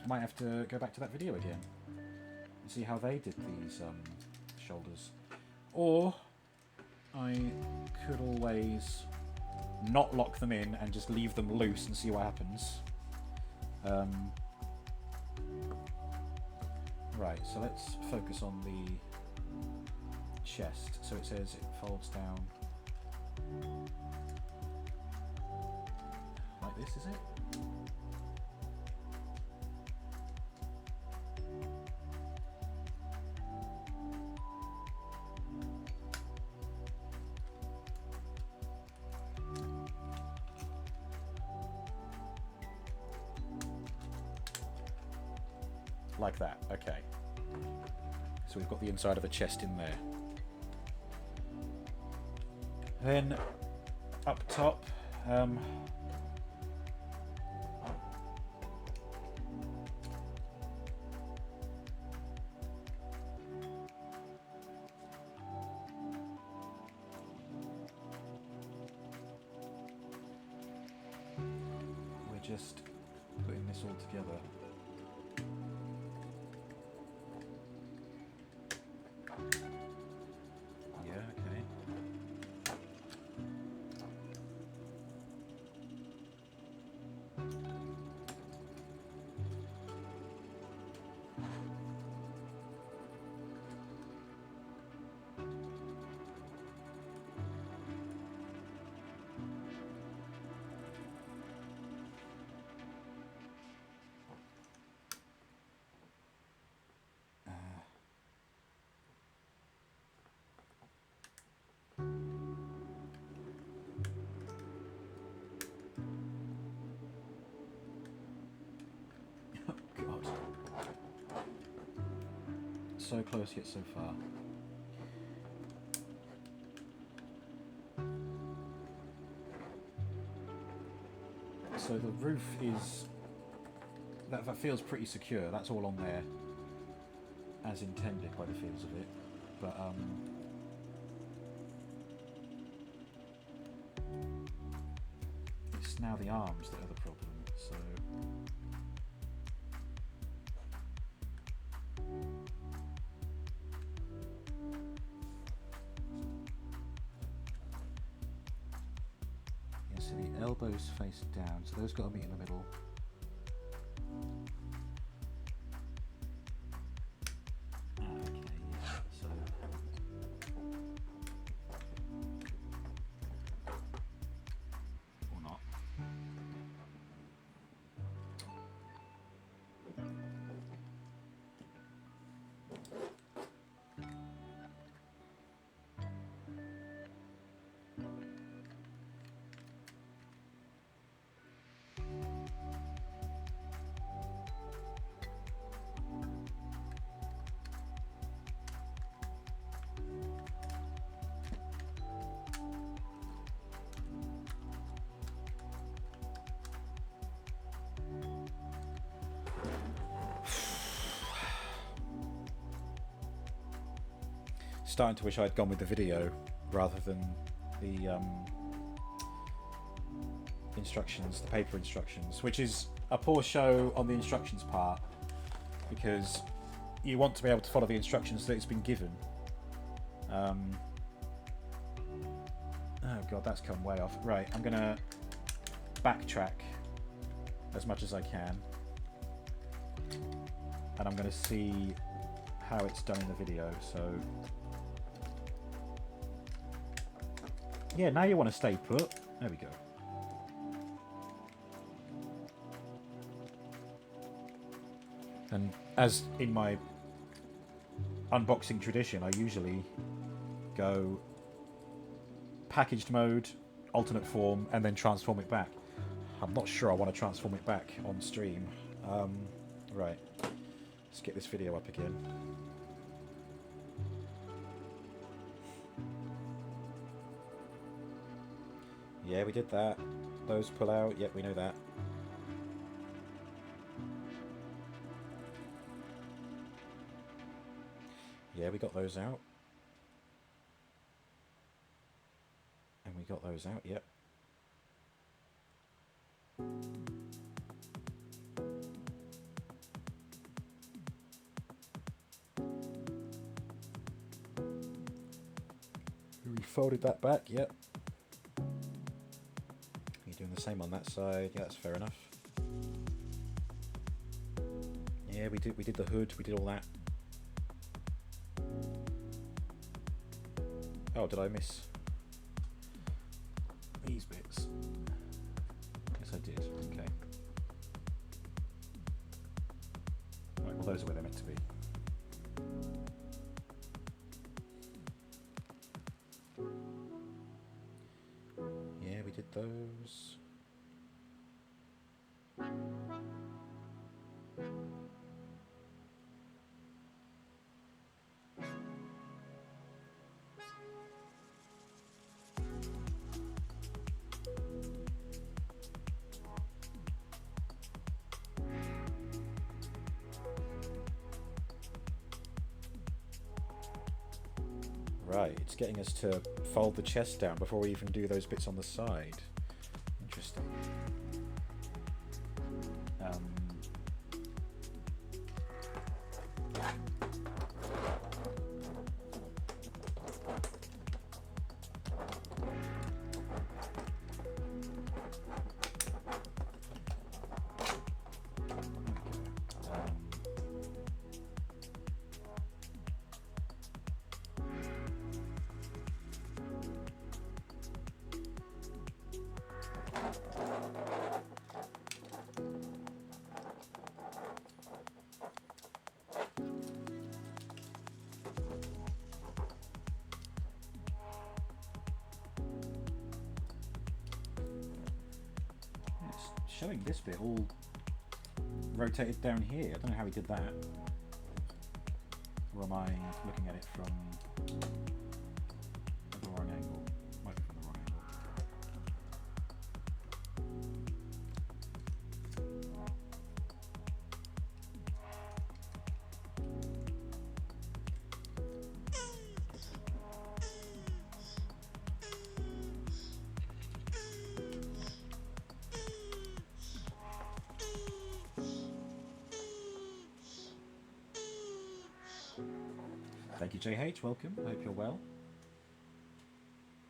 Might have to go back to that video again and see how they did these shoulders. Or I could always not lock them in and just leave them loose and see what happens. Right, so let's focus on the chest. So it says it folds down like this, is it? like that. Okay. So we've got the inside of a chest in there. Then up top, we're just putting this all together. Yeah, okay. God. So close yet so far. So the roof is... That feels pretty secure. That's all on there as intended by the feels of it. But, it's now the arms that are the problem, so... Yeah, so the elbows face down, so those got to meet in the middle. Okay, yeah, so... Or not. Starting to wish I'd gone with the video rather than the instructions, the paper instructions, which is a poor show on the instructions part because you want to be able to follow the instructions that it's been given. Oh god, that's come way off. Right, I'm gonna backtrack as much as I can, and I'm gonna see how it's done in the video. So yeah, now you want to stay put. There we go. And as in my unboxing tradition, I usually go packaged mode, alternate form, and then transform it back. I'm not sure I want to transform it back on stream. Right, let's get this video up again. Yeah, we did that. Those pull out. Yep, we know that. Yeah, we got those out. And we got those out, yep. We folded that back, yep. Doing the same on that side. Yeah, that's fair enough. Yeah, we did the hood, we did all that. Oh, did I miss these bits? Yes, I did. Okay. Right, well, those are where they're meant to be. Yeah, we did those. Right, it's getting us to fold the chest down before we even do those bits on the side. Interesting. Showing this bit all rotated down here. I don't know how he did that. Or am I looking at it from the wrong angle? Might be from the wrong angle. Thank you, JH. Welcome. I hope you're well.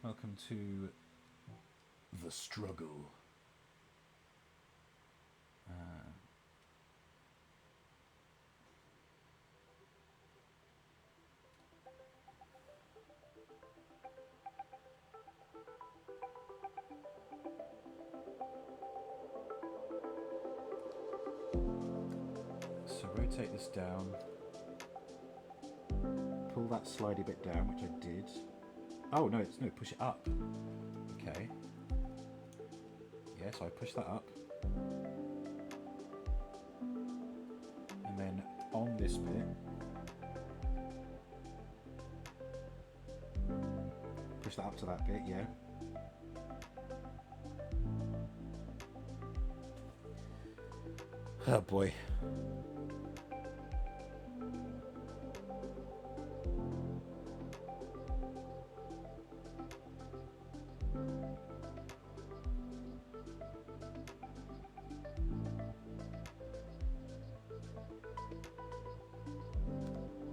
Welcome to the struggle. So rotate this down. Pull that slidey bit down, which I did. Oh no, no, push it up. Okay. Yeah, so I push that up. And then on this bit, push that up to that bit, yeah. Oh boy.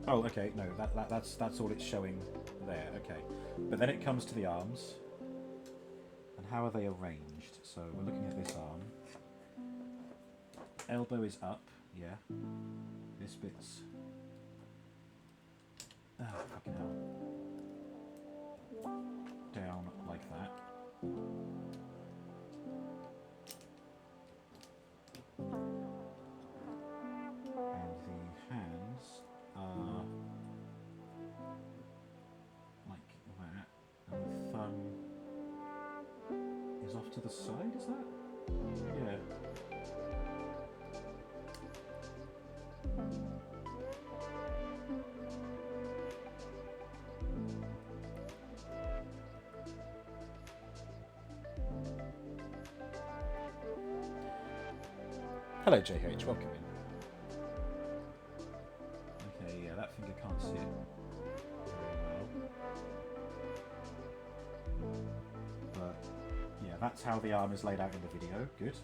Oh, okay, no, that's all it's showing there, okay. But then it comes to the arms. And how are they arranged? So we're looking at this arm. Elbow is up, yeah. This bit's... Oh, fucking hell. Down like that. And the hands are like that. And the thumb is off to the side, is that? Yeah. Hello JH, welcome in. Okay, yeah, that finger can't see it very well. But, yeah, that's how the arm is laid out in the video. Good.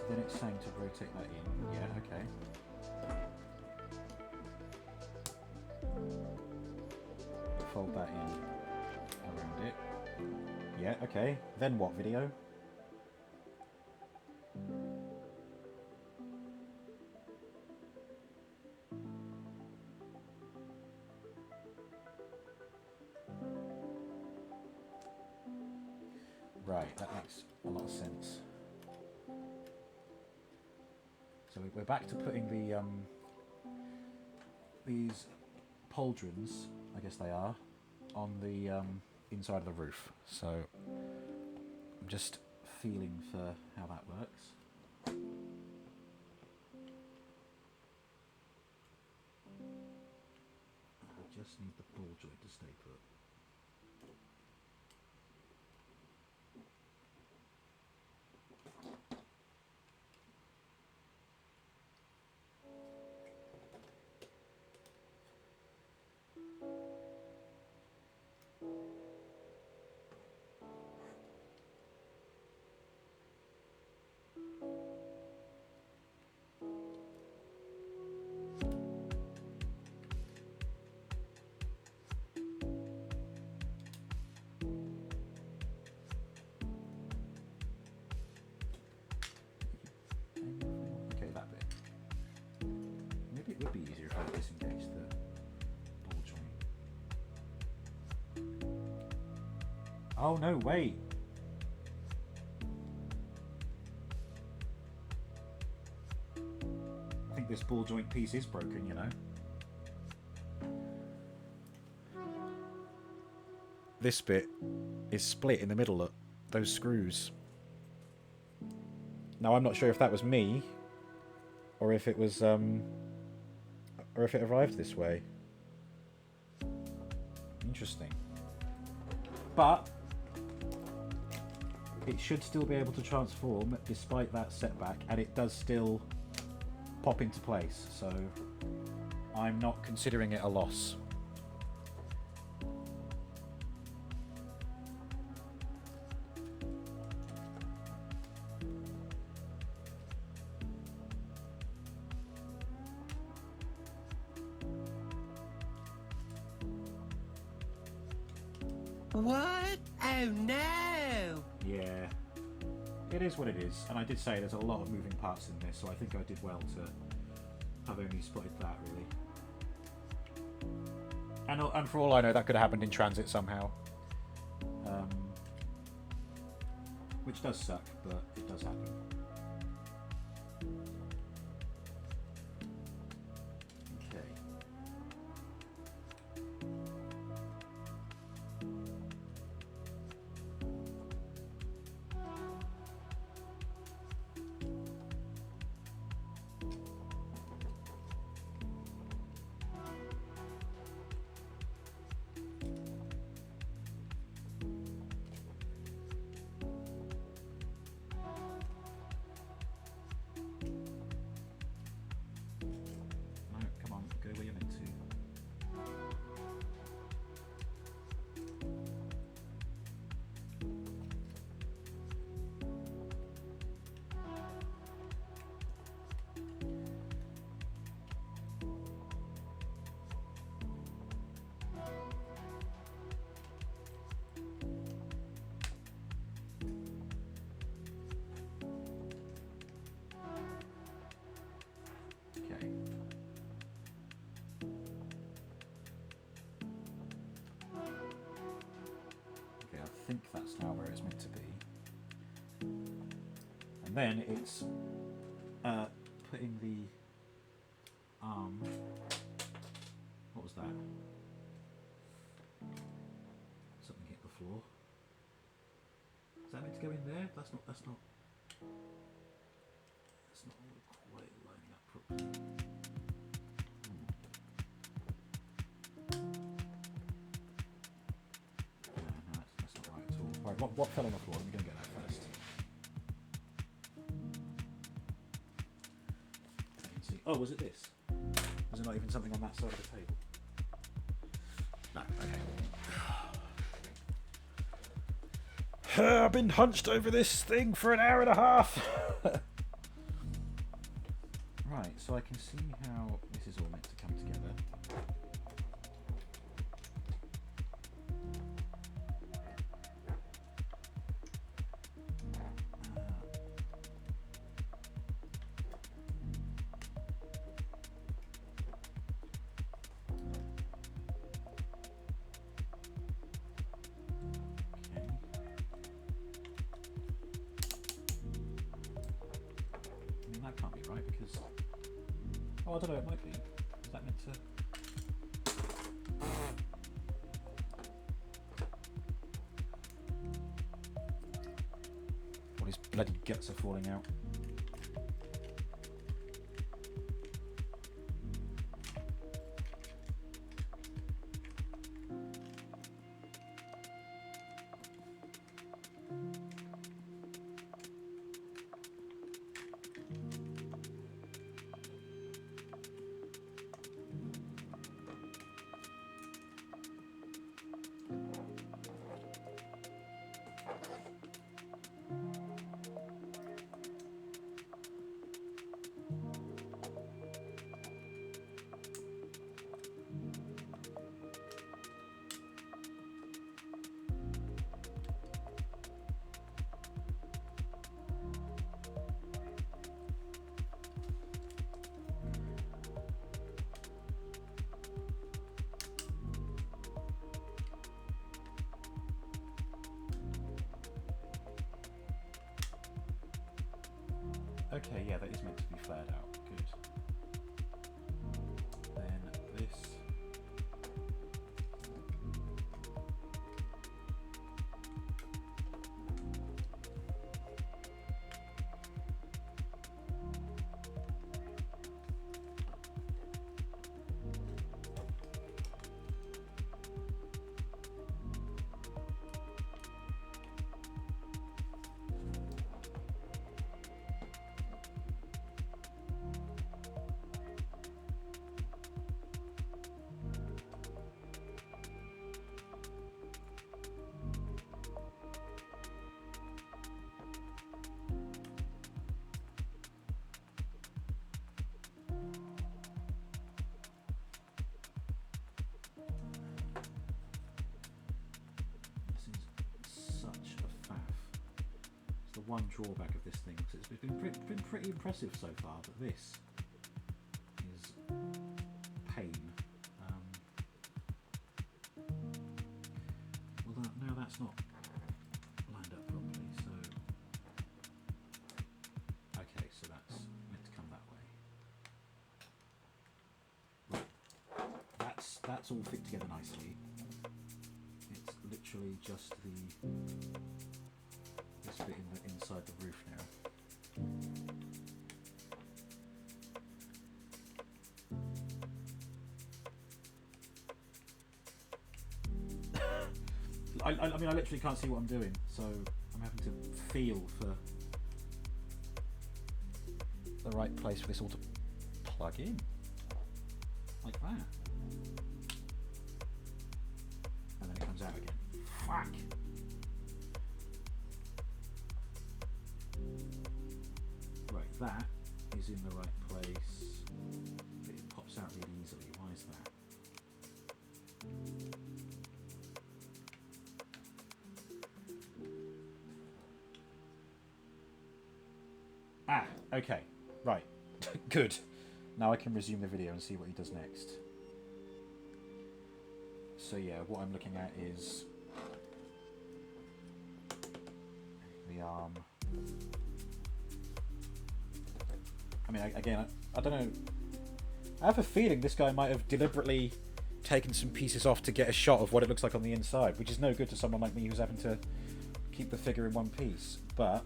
Then it's saying to rotate that in. Yeah, okay. Fold that in around it. Yeah, okay. Then what video? Right, that makes a lot of sense. So we're back to putting the these pauldrons, I guess they are, on the inside of the roof. So I'm just feeling for how that works. I just need the ball joint to stay put. It would be easier if I disengaged the ball joint. Oh no, wait! I think this ball joint piece is broken, you know. This bit is split in the middle, look. Those screws. Now I'm not sure if that was me, or if it was, or if it arrived this way. Interesting. But it should still be able to transform despite that setback, and it does still pop into place, so I'm not considering it a loss. What? Oh no! Yeah, it is what it is, and I did say there's a lot of moving parts in this, so I think I did well to have only spotted that, really. And for all I know, that could have happened in transit somehow. Which does suck, but it does happen. Okay. I think that's now where it's meant to be. And then it's putting the arm. What was that? Something hit the floor. Is that meant to go in there? That's not quite lining up properly. Right, what fell on the floor? Let me go and get that first. I can see. Oh, was it this? Was it not even something on that side of the table? No, okay. I've been hunched over this thing for an hour and a half. Right, so I can see how this is all meant to come together. Oh, I don't know, it might be. Is that meant to... All his bloody guts are falling out. Okay, yeah, that is meant to be flared out. Good. Then this. One drawback of this thing, because it's been pretty impressive so far, but this is pain. Well, now that's not lined up properly, so okay, so that's meant to come that way. Right. That's all fit together nicely. It's literally just this bit inside the roof now. I mean, I literally can't see what I'm doing, so I'm having to feel for the right place for this all to plug in. Like that. And then it comes out again. Fuck! Right, that is in the right place. It pops out really easily. Why is that? Ah, okay. Right. Good. Now I can resume the video and see what he does next. So yeah, what I'm looking at is the arm. I mean, again, I don't know. I have a feeling this guy might have deliberately taken some pieces off to get a shot of what it looks like on the inside, which is no good to someone like me who's having to keep the figure in one piece. But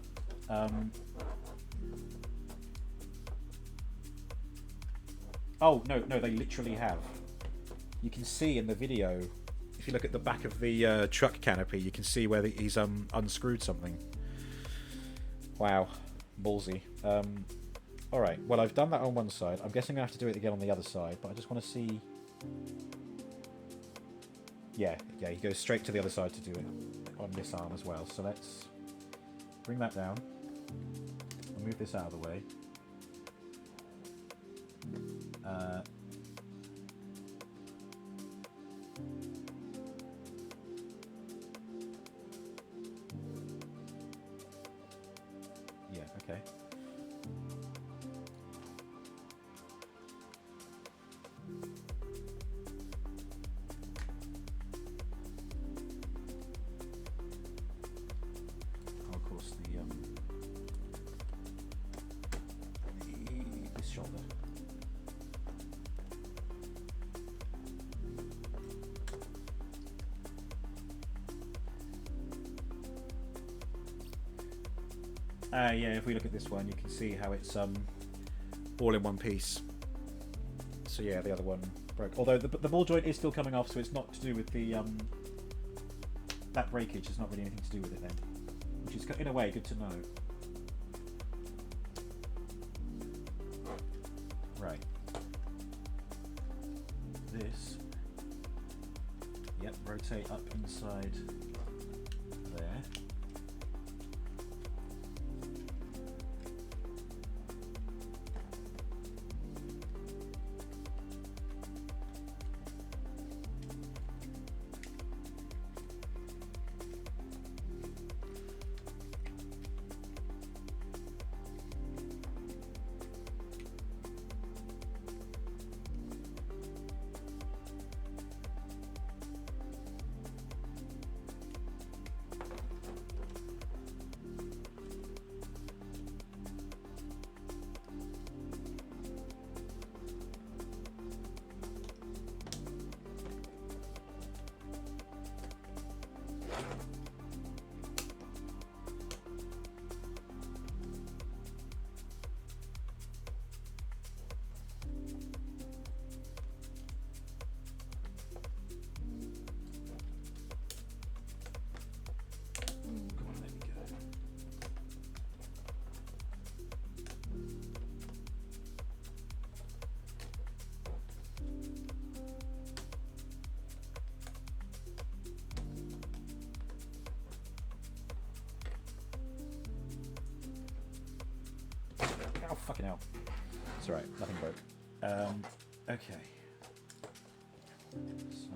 oh no, they literally have. You can see in the video, if you look at the back of the truck canopy, you can see where he's unscrewed something. Wow, ballsy. Alright, well, I've done that on one side. I'm guessing I have to do it again on the other side, but I just want to see... Yeah, he goes straight to the other side to do it on this arm as well. So let's bring that down. I'll move this out of the way. Yeah, okay. Of course, this shoulder. Yeah, if we look at this one, you can see how it's all in one piece. So yeah, the other one broke. Although the ball joint is still coming off, so it's not to do with the that breakage. There's not really anything to do with it then, which is in a way good to know. Right. This. Yep, rotate up inside there. Oh, fucking hell. It's alright, nothing broke. Okay. So...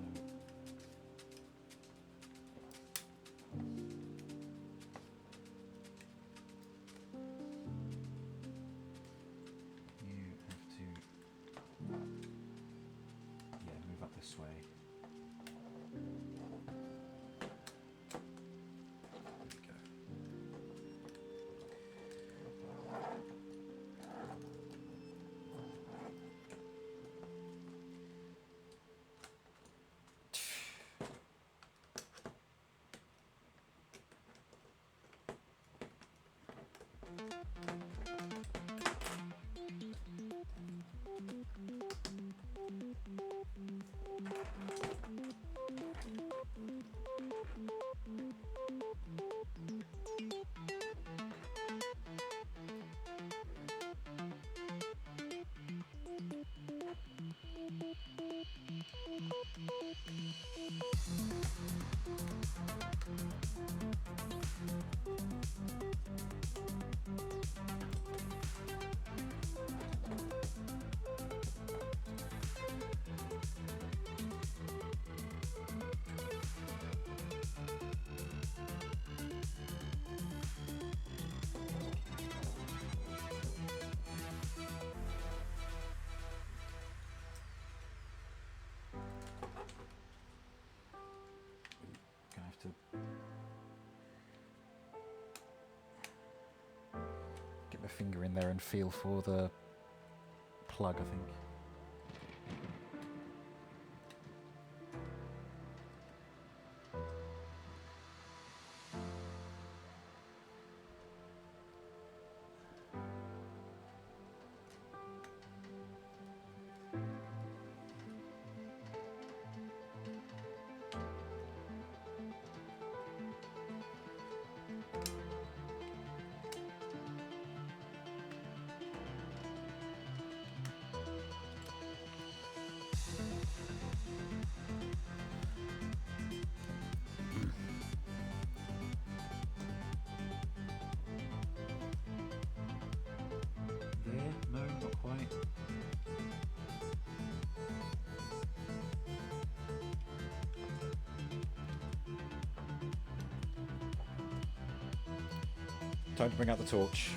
you have to... yeah, move up this way. Get my finger in there and feel for the plug, I think. Time to bring out the torch.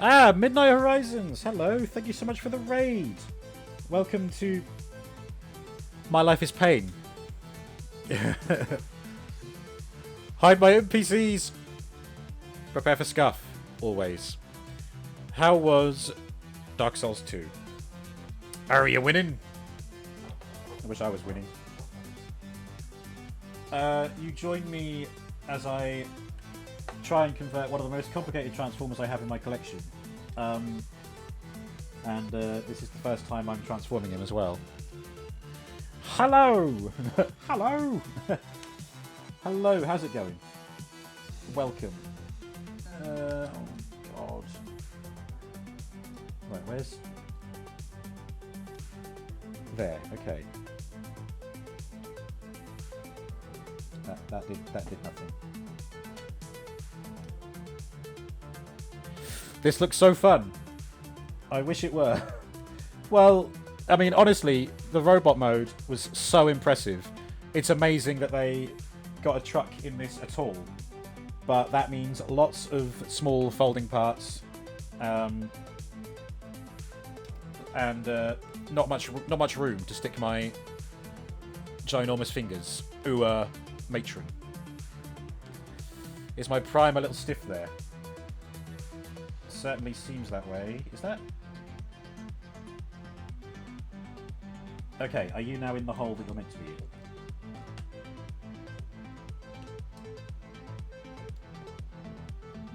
Ah, Midnight Horizons. Hello. Thank you so much for the raid. Welcome to My Life is Pain. Hide my NPCs. Prepare for scuff. Always. How was Dark Souls 2? Are you winning? I wish I was winning. You join me as I try and convert one of the most complicated Transformers I have in my collection. This is the first time I'm transforming him as well. Hello! Hello! Hello, how's it going? Welcome. Oh, God. Right, where's... There, okay. That did nothing. This looks so fun. I wish it were. Well, I mean, honestly, the robot mode was so impressive. It's amazing that they got a truck in this at all. But that means lots of small folding parts, and not much room to stick my ginormous fingers. Ooh, matron. Is my prime a little stiff there? Certainly seems that way. Is that? Okay, are you now in the hole that you're meant to be in?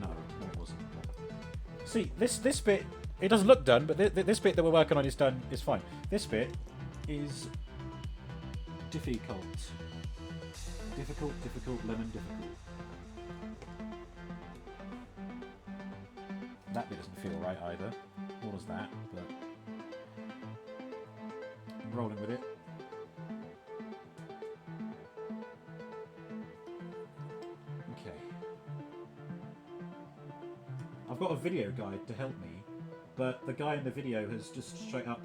No, it wasn't. See, this bit, it doesn't look done, but this bit that we're working on is done, is fine. This bit is difficult. Difficult, lemon, difficult. That bit doesn't feel right either. Nor does that, but I'm rolling with it. Okay. I've got a video guide to help me, but the guy in the video has just straight up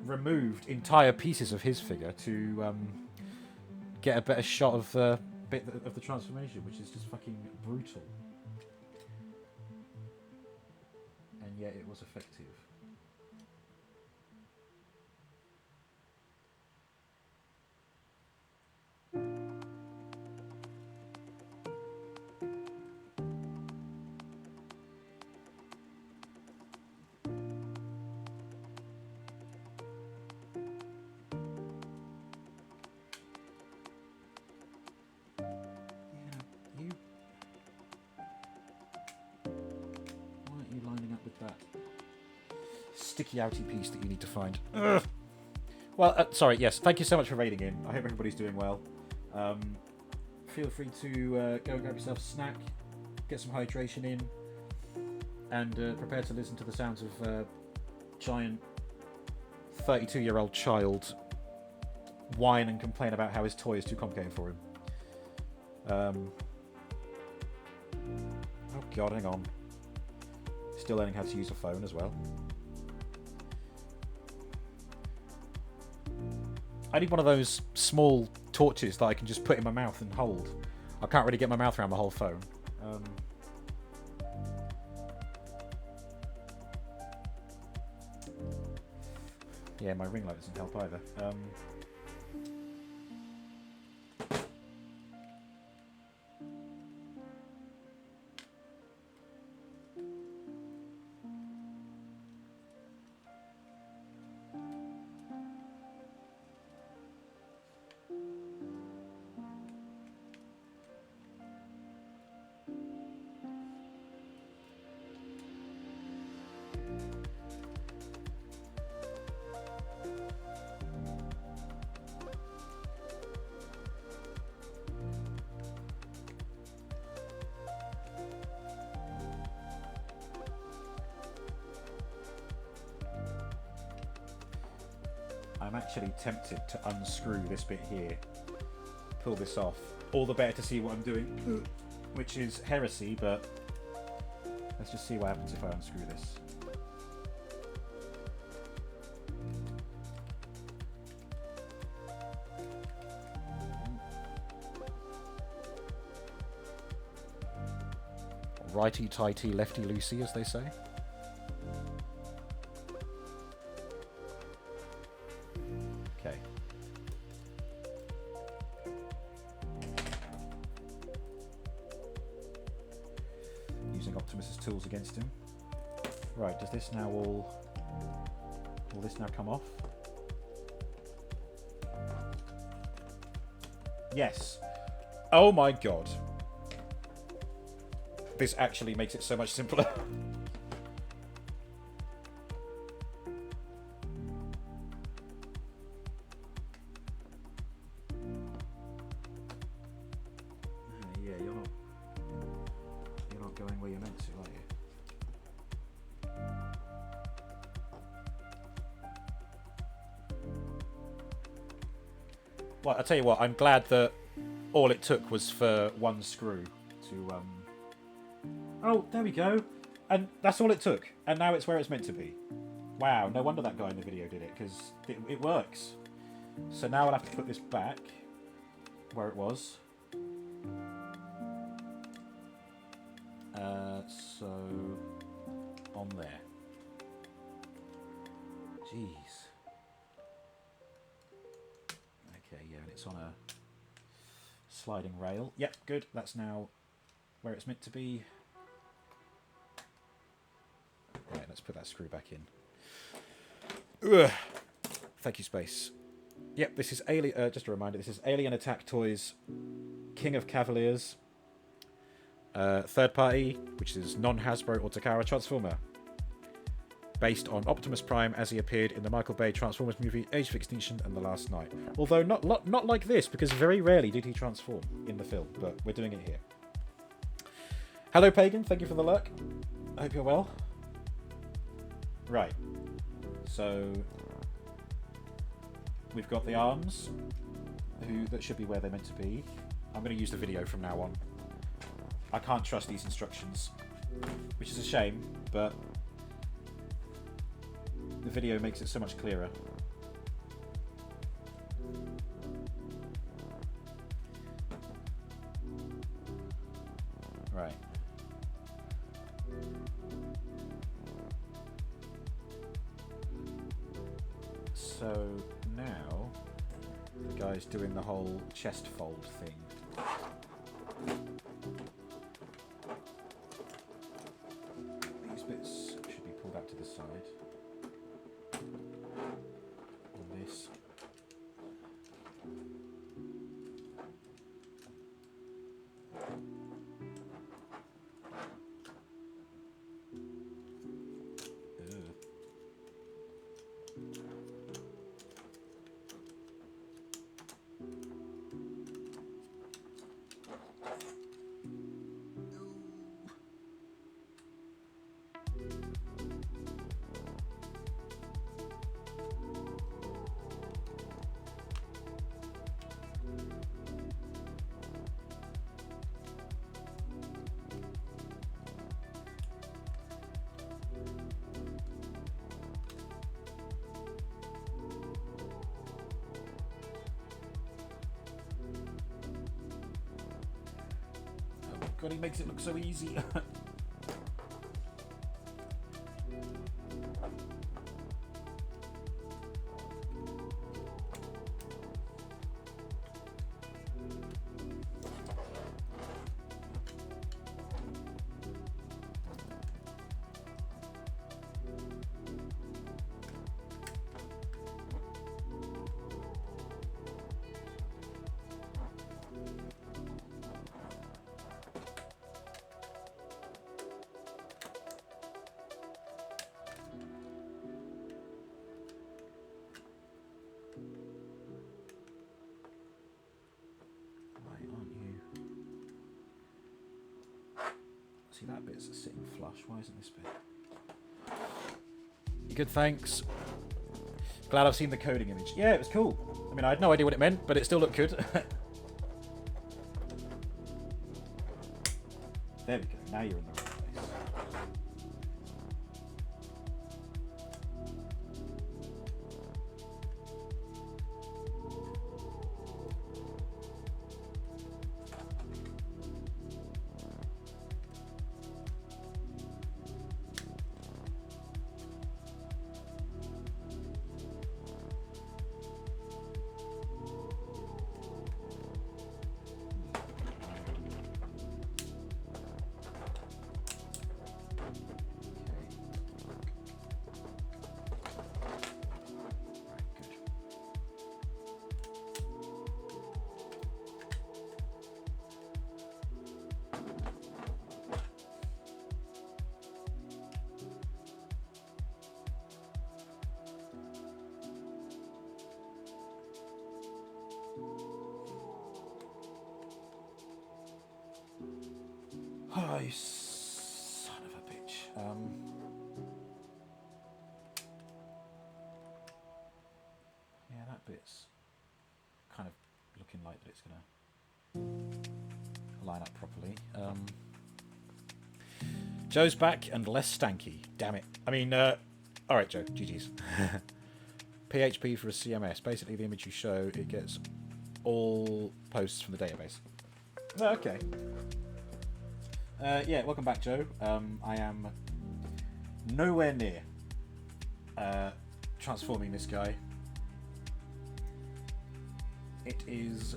removed entire pieces of his figure to get a better shot of the bit of the transformation, which is just fucking brutal. And yet it was effective. Sticky outy piece that you need to find. Ugh. Well, sorry, yes, thank you so much for raiding in. I hope everybody's doing well. Feel free to go and grab yourself a snack, get some hydration in, and prepare to listen to the sounds of a giant 32-year-old child whine and complain about how his toy is too complicated for him. Oh god, hang on. Still learning how to use a phone as well. I need one of those small torches that I can just put in my mouth and hold. I can't really get my mouth around the whole phone. Yeah, my ring light doesn't help either. I'm actually tempted to unscrew this bit here, pull this off. All the better to see what I'm doing, which is heresy, but let's just see what happens if I unscrew this. Righty-tighty, lefty-loosey, as they say. Optimus's tools against him. Right, does this now all... Will this now come off? Yes. Oh my god. This actually makes it so much simpler. Yeah, you're not going where you're meant to, are you? Well, I'll tell you what, I'm glad that all it took was for one screw to, Oh, there we go. And that's all it took. And now it's where it's meant to be. Wow, no wonder that guy in the video did it, because it works. So now I'll have to put this back where it was. So, on there. Jeez. Okay, yeah, and it's on a sliding rail. Yep, good. That's now where it's meant to be. Right, let's put that screw back in. Ugh. Thank you, Space. Yep, this is Alien. Just a reminder, this is Alien Attack Toys, King of Cavaliers, third party, which is non-Hasbro or Takara Transformer, based on Optimus Prime as he appeared in the Michael Bay Transformers movie Age of Extinction and The Last Night. Although not like this, because very rarely did he transform in the film, but we're doing it here. Hello, Pagan. Thank you for the lurk. I hope you're well. Right. So we've got the arms, that should be where they're meant to be. I'm going to use the video from now on. I can't trust these instructions, which is a shame, but the video makes it so much clearer. Right. So now the guy's doing the whole chest fold thing. These bits should be pulled out to the side. On this. God, he makes it look so easy. See, that bit's sitting flush. Why isn't this bit? Good, thanks. Glad I've seen the coding image. Yeah, it was cool. I mean, I had no idea what it meant, but it still looked good. There we go. Now you're in the right place. Oh, you son of a bitch. Yeah, that bit's kind of looking like that it's going to line up properly. Joe's back and less stanky. Damn it. I mean, alright, Joe. GG's. PHP for a CMS. Basically, the image you show, it gets all posts from the database. Oh, okay. Yeah, welcome back, Joe. I am nowhere near transforming this guy. It is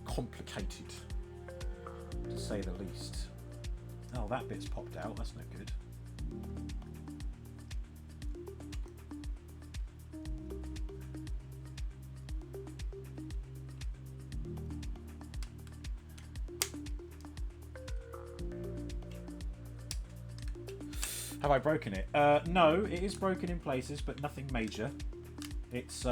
complicated, to say the least. Oh, that bit's popped out. That's no good. Have I broken it? No, it is broken in places, but nothing major. It's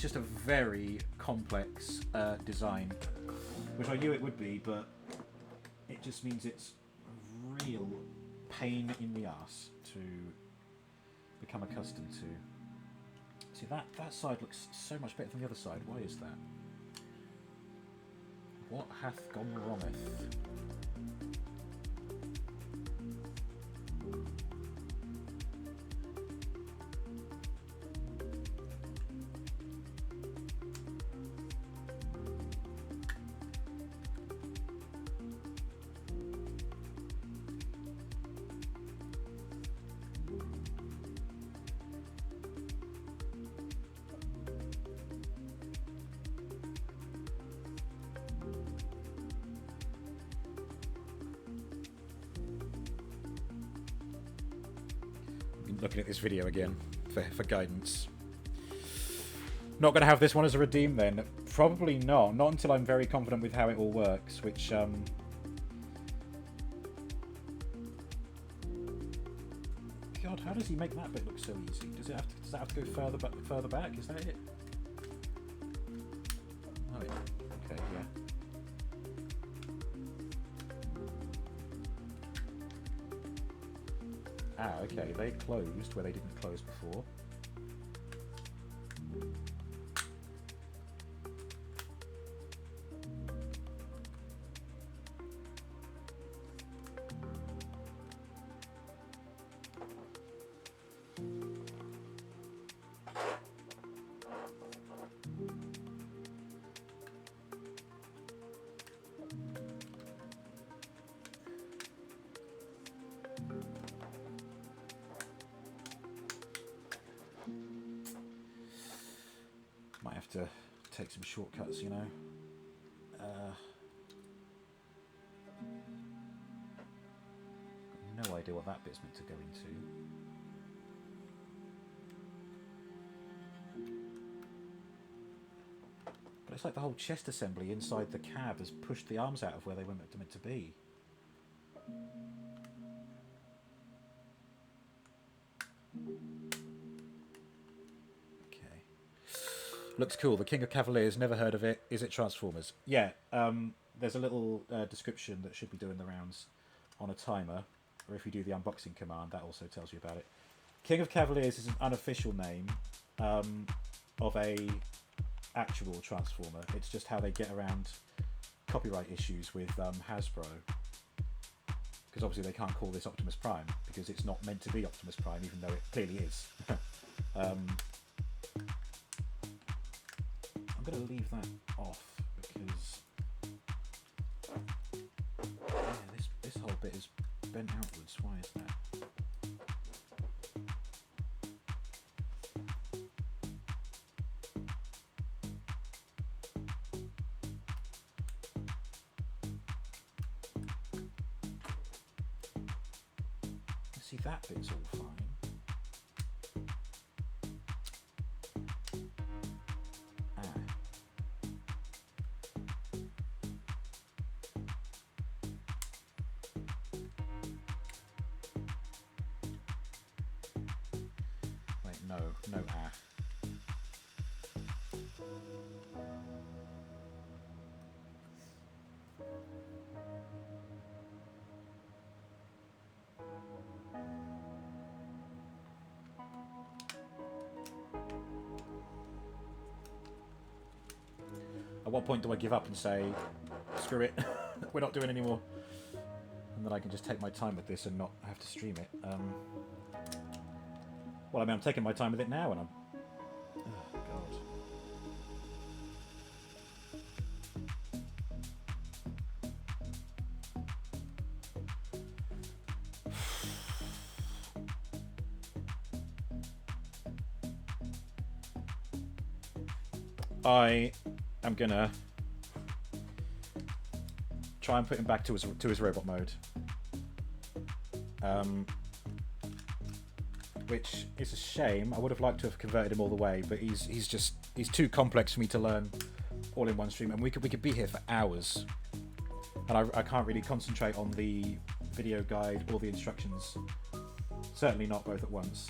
just a very complex design, which I knew it would be, but it just means it's a real pain in the ass to become accustomed to. See, that side looks so much better than the other side. Why is that? What hath gone wrongeth? Looking at this video again for guidance. Not going to have this one as a redeem then. Probably not. Not until I'm very confident with how it all works, which... God, how does he make that bit look so easy? Does that have to go further back? Is that it? Oh, yeah. Okay, yeah. Ah, okay, they closed where they didn't close before. Might have to take some shortcuts, you know. Got no idea what that bit's meant to go into. But it's like the whole chest assembly inside the cab has pushed the arms out of where they were meant to be. Looks cool. The King of Cavaliers, never heard of it. Is it Transformers? Yeah, there's a little description that should be doing the rounds on a timer, or if you do the unboxing command, that also tells you about it. King of Cavaliers is an unofficial name of a actual Transformer. It's just how they get around copyright issues with Hasbro. Because obviously they can't call this Optimus Prime, because it's not meant to be Optimus Prime, even though it clearly is. I'm going to leave that off because yeah, this whole bit is bent outwards. Why is that? See, that bit's all fine. No, At what point do I give up and say, screw it, we're not doing any more? And then I can just take my time with this and not have to stream it. Well, I mean, I'm taking my time with it now, and I'm... Oh, God. I am gonna try and put him back to his robot mode, which is a shame. I would have liked to have converted him all the way, but he's too complex for me to learn all in one stream, and we could be here for hours, and I can't really concentrate on the video guide or the instructions. Certainly not both at once.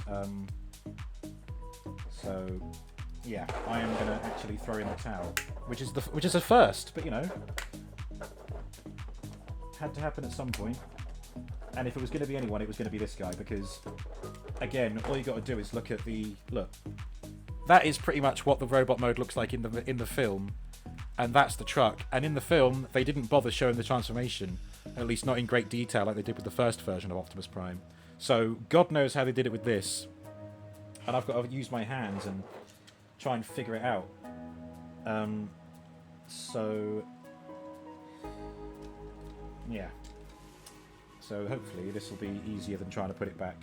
So. Yeah, I am gonna actually throw in the towel, which is a first, but you know, had to happen at some point. And if it was going to be anyone, it was going to be this guy, because again, all you got to do is look at the look. That is pretty much what the robot mode looks like in the film, and that's the truck. And in the film, they didn't bother showing the transformation, at least not in great detail, like they did with the first version of Optimus Prime. So God knows how they did it with this, and I've got to use my hands and try and figure it out. So yeah. So hopefully this will be easier than trying to put it back.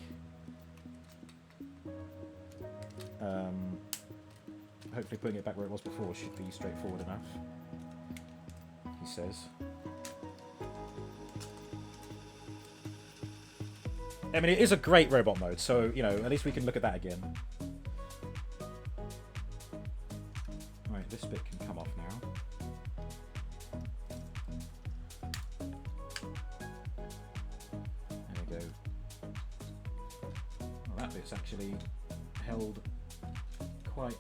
Hopefully putting it back where it was before should be straightforward enough, he says. I mean, it is a great robot mode, so, you know, at least we can look at that again. Right, this bit can come off now. There we go. Well, that bit's actually held quite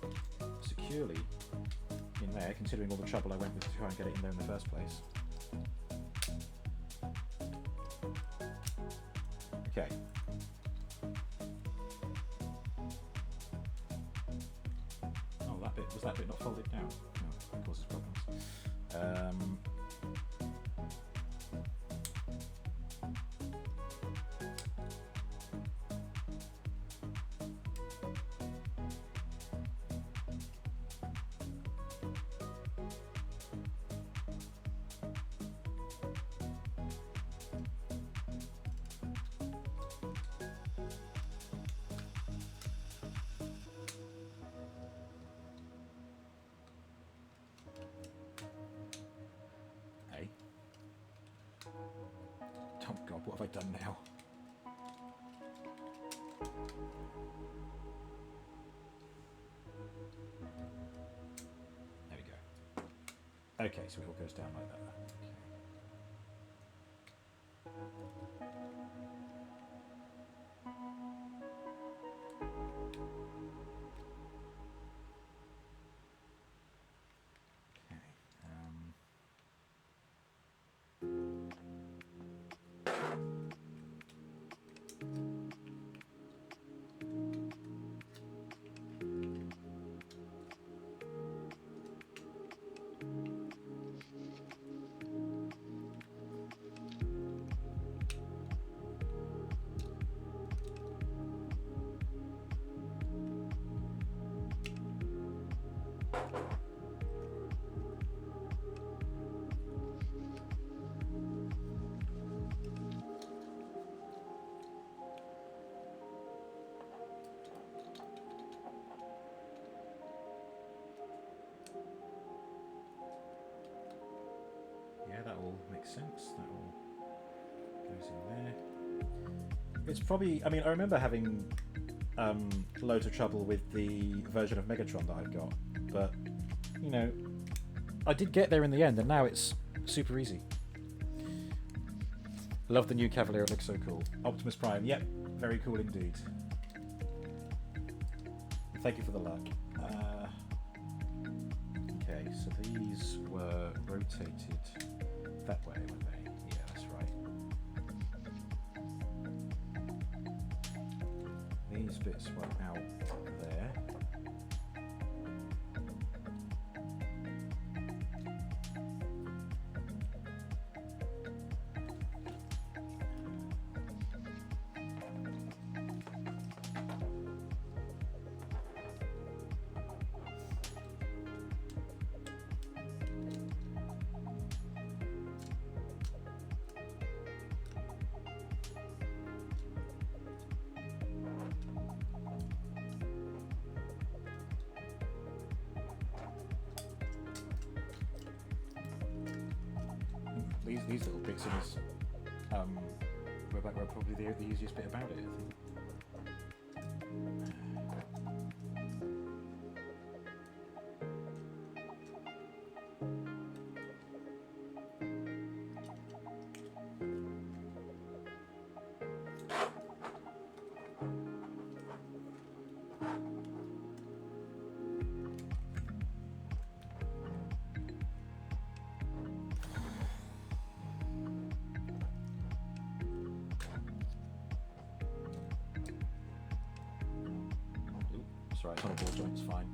securely in there, considering all the trouble I went with to try and get it in there in the first place. Okay. Oh, was that bit not folded down? No, that causes problems. Oh God, what have I done now? There we go. Okay, so it all goes down like that. Yeah, that all makes sense. That all goes in there. It's probably, I mean, I remember having loads of trouble with the version of Megatron that I've got, but, you know, I did get there in the end, and now it's super easy. Love the new Cavalier, it looks so cool. Optimus Prime, yep, very cool indeed. Thank you for the luck. Okay, so these were rotated that way, weren't they? Yeah, that's right. These bits were out there. these little bits is were probably the easiest bit about it, I think. It's right, it's on a ball joint, it's fine.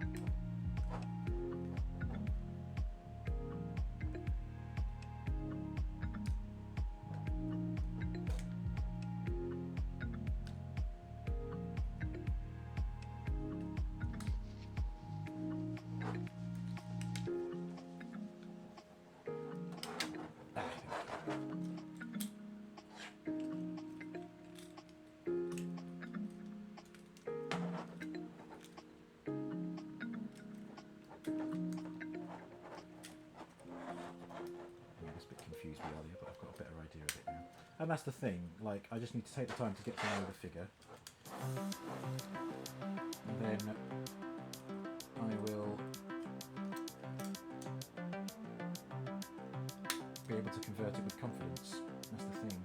And that's the thing, like, I just need to take the time to get to know the figure. And then I will be able to convert it with confidence. That's the thing.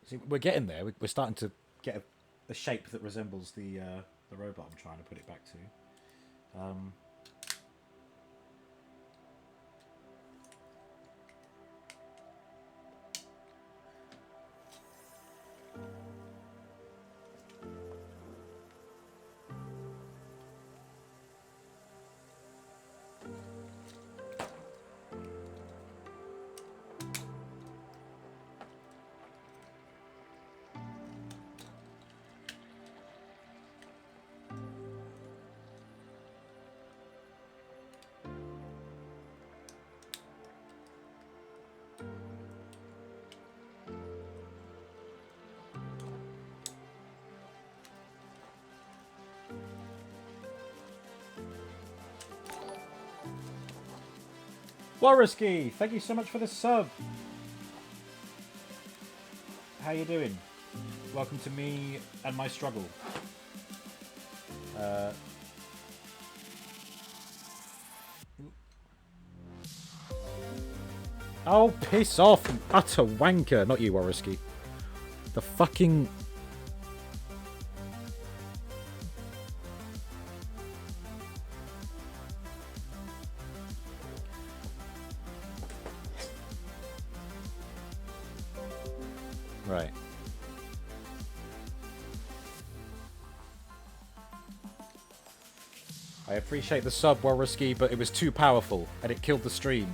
See, we're getting there. We're starting to get a shape that resembles the robot I'm trying to put it back to. Wariski, thank you so much for the sub. How you doing? Welcome to me and my struggle. Oh, piss off, you utter wanker. Not you, Wariski. The fucking... Right. I appreciate the sub, Wariski, but it was too powerful and it killed the stream.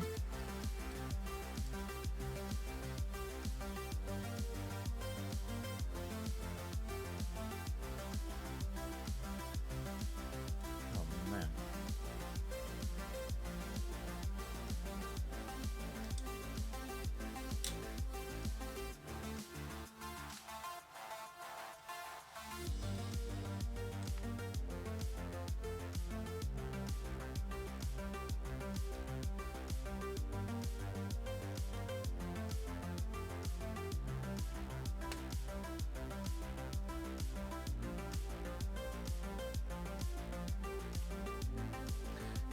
Oh, man.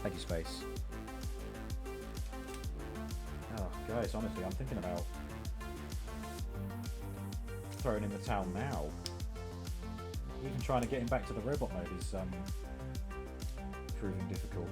Thank you, Space. Oh, guys, honestly, I'm thinking about throwing in the towel now. Even trying to get him back to the robot mode is proving difficult.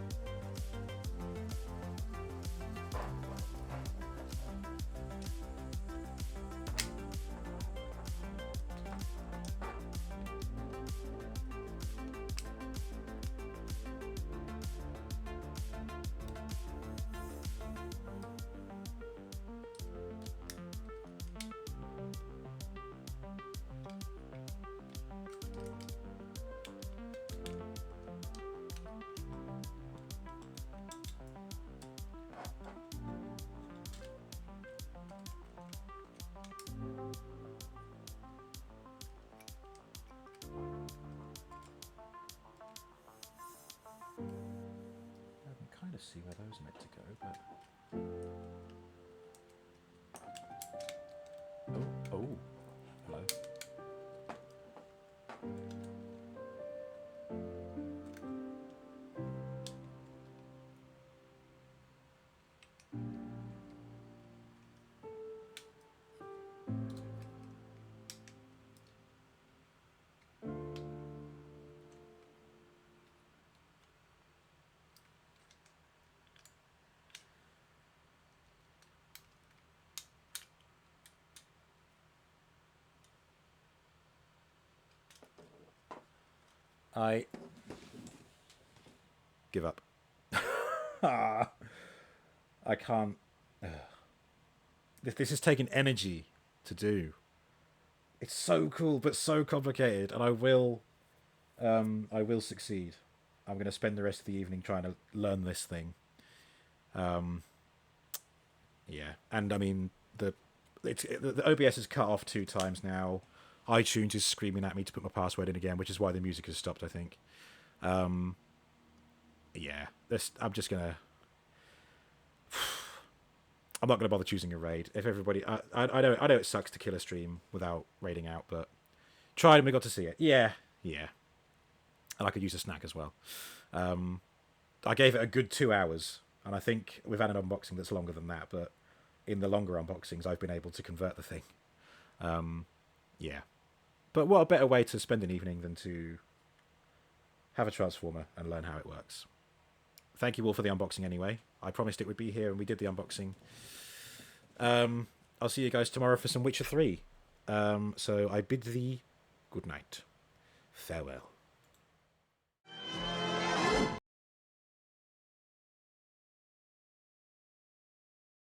See where those are meant to go, but oh, hello. I give up. I can't. This is taking energy to do. It's so cool, but so complicated, and I will succeed. I'm going to spend the rest of the evening trying to learn this thing. Yeah, and I mean the OBS is cut off 2 times now. iTunes is screaming at me to put my password in again, which is why the music has stopped, I think. Yeah, I'm just gonna. I'm not gonna bother choosing a raid. If everybody, I know it sucks to kill a stream without raiding out, but tried and we got to see it. Yeah, and I could use a snack as well. I gave it a good 2 hours, and I think we've had an unboxing that's longer than that. But in the longer unboxings, I've been able to convert the thing. Yeah. But what a better way to spend an evening than to have a Transformer and learn how it works. Thank you all for the unboxing anyway. I promised it would be here and we did the unboxing. I'll see you guys tomorrow for some Witcher 3. So I bid thee good night. Farewell.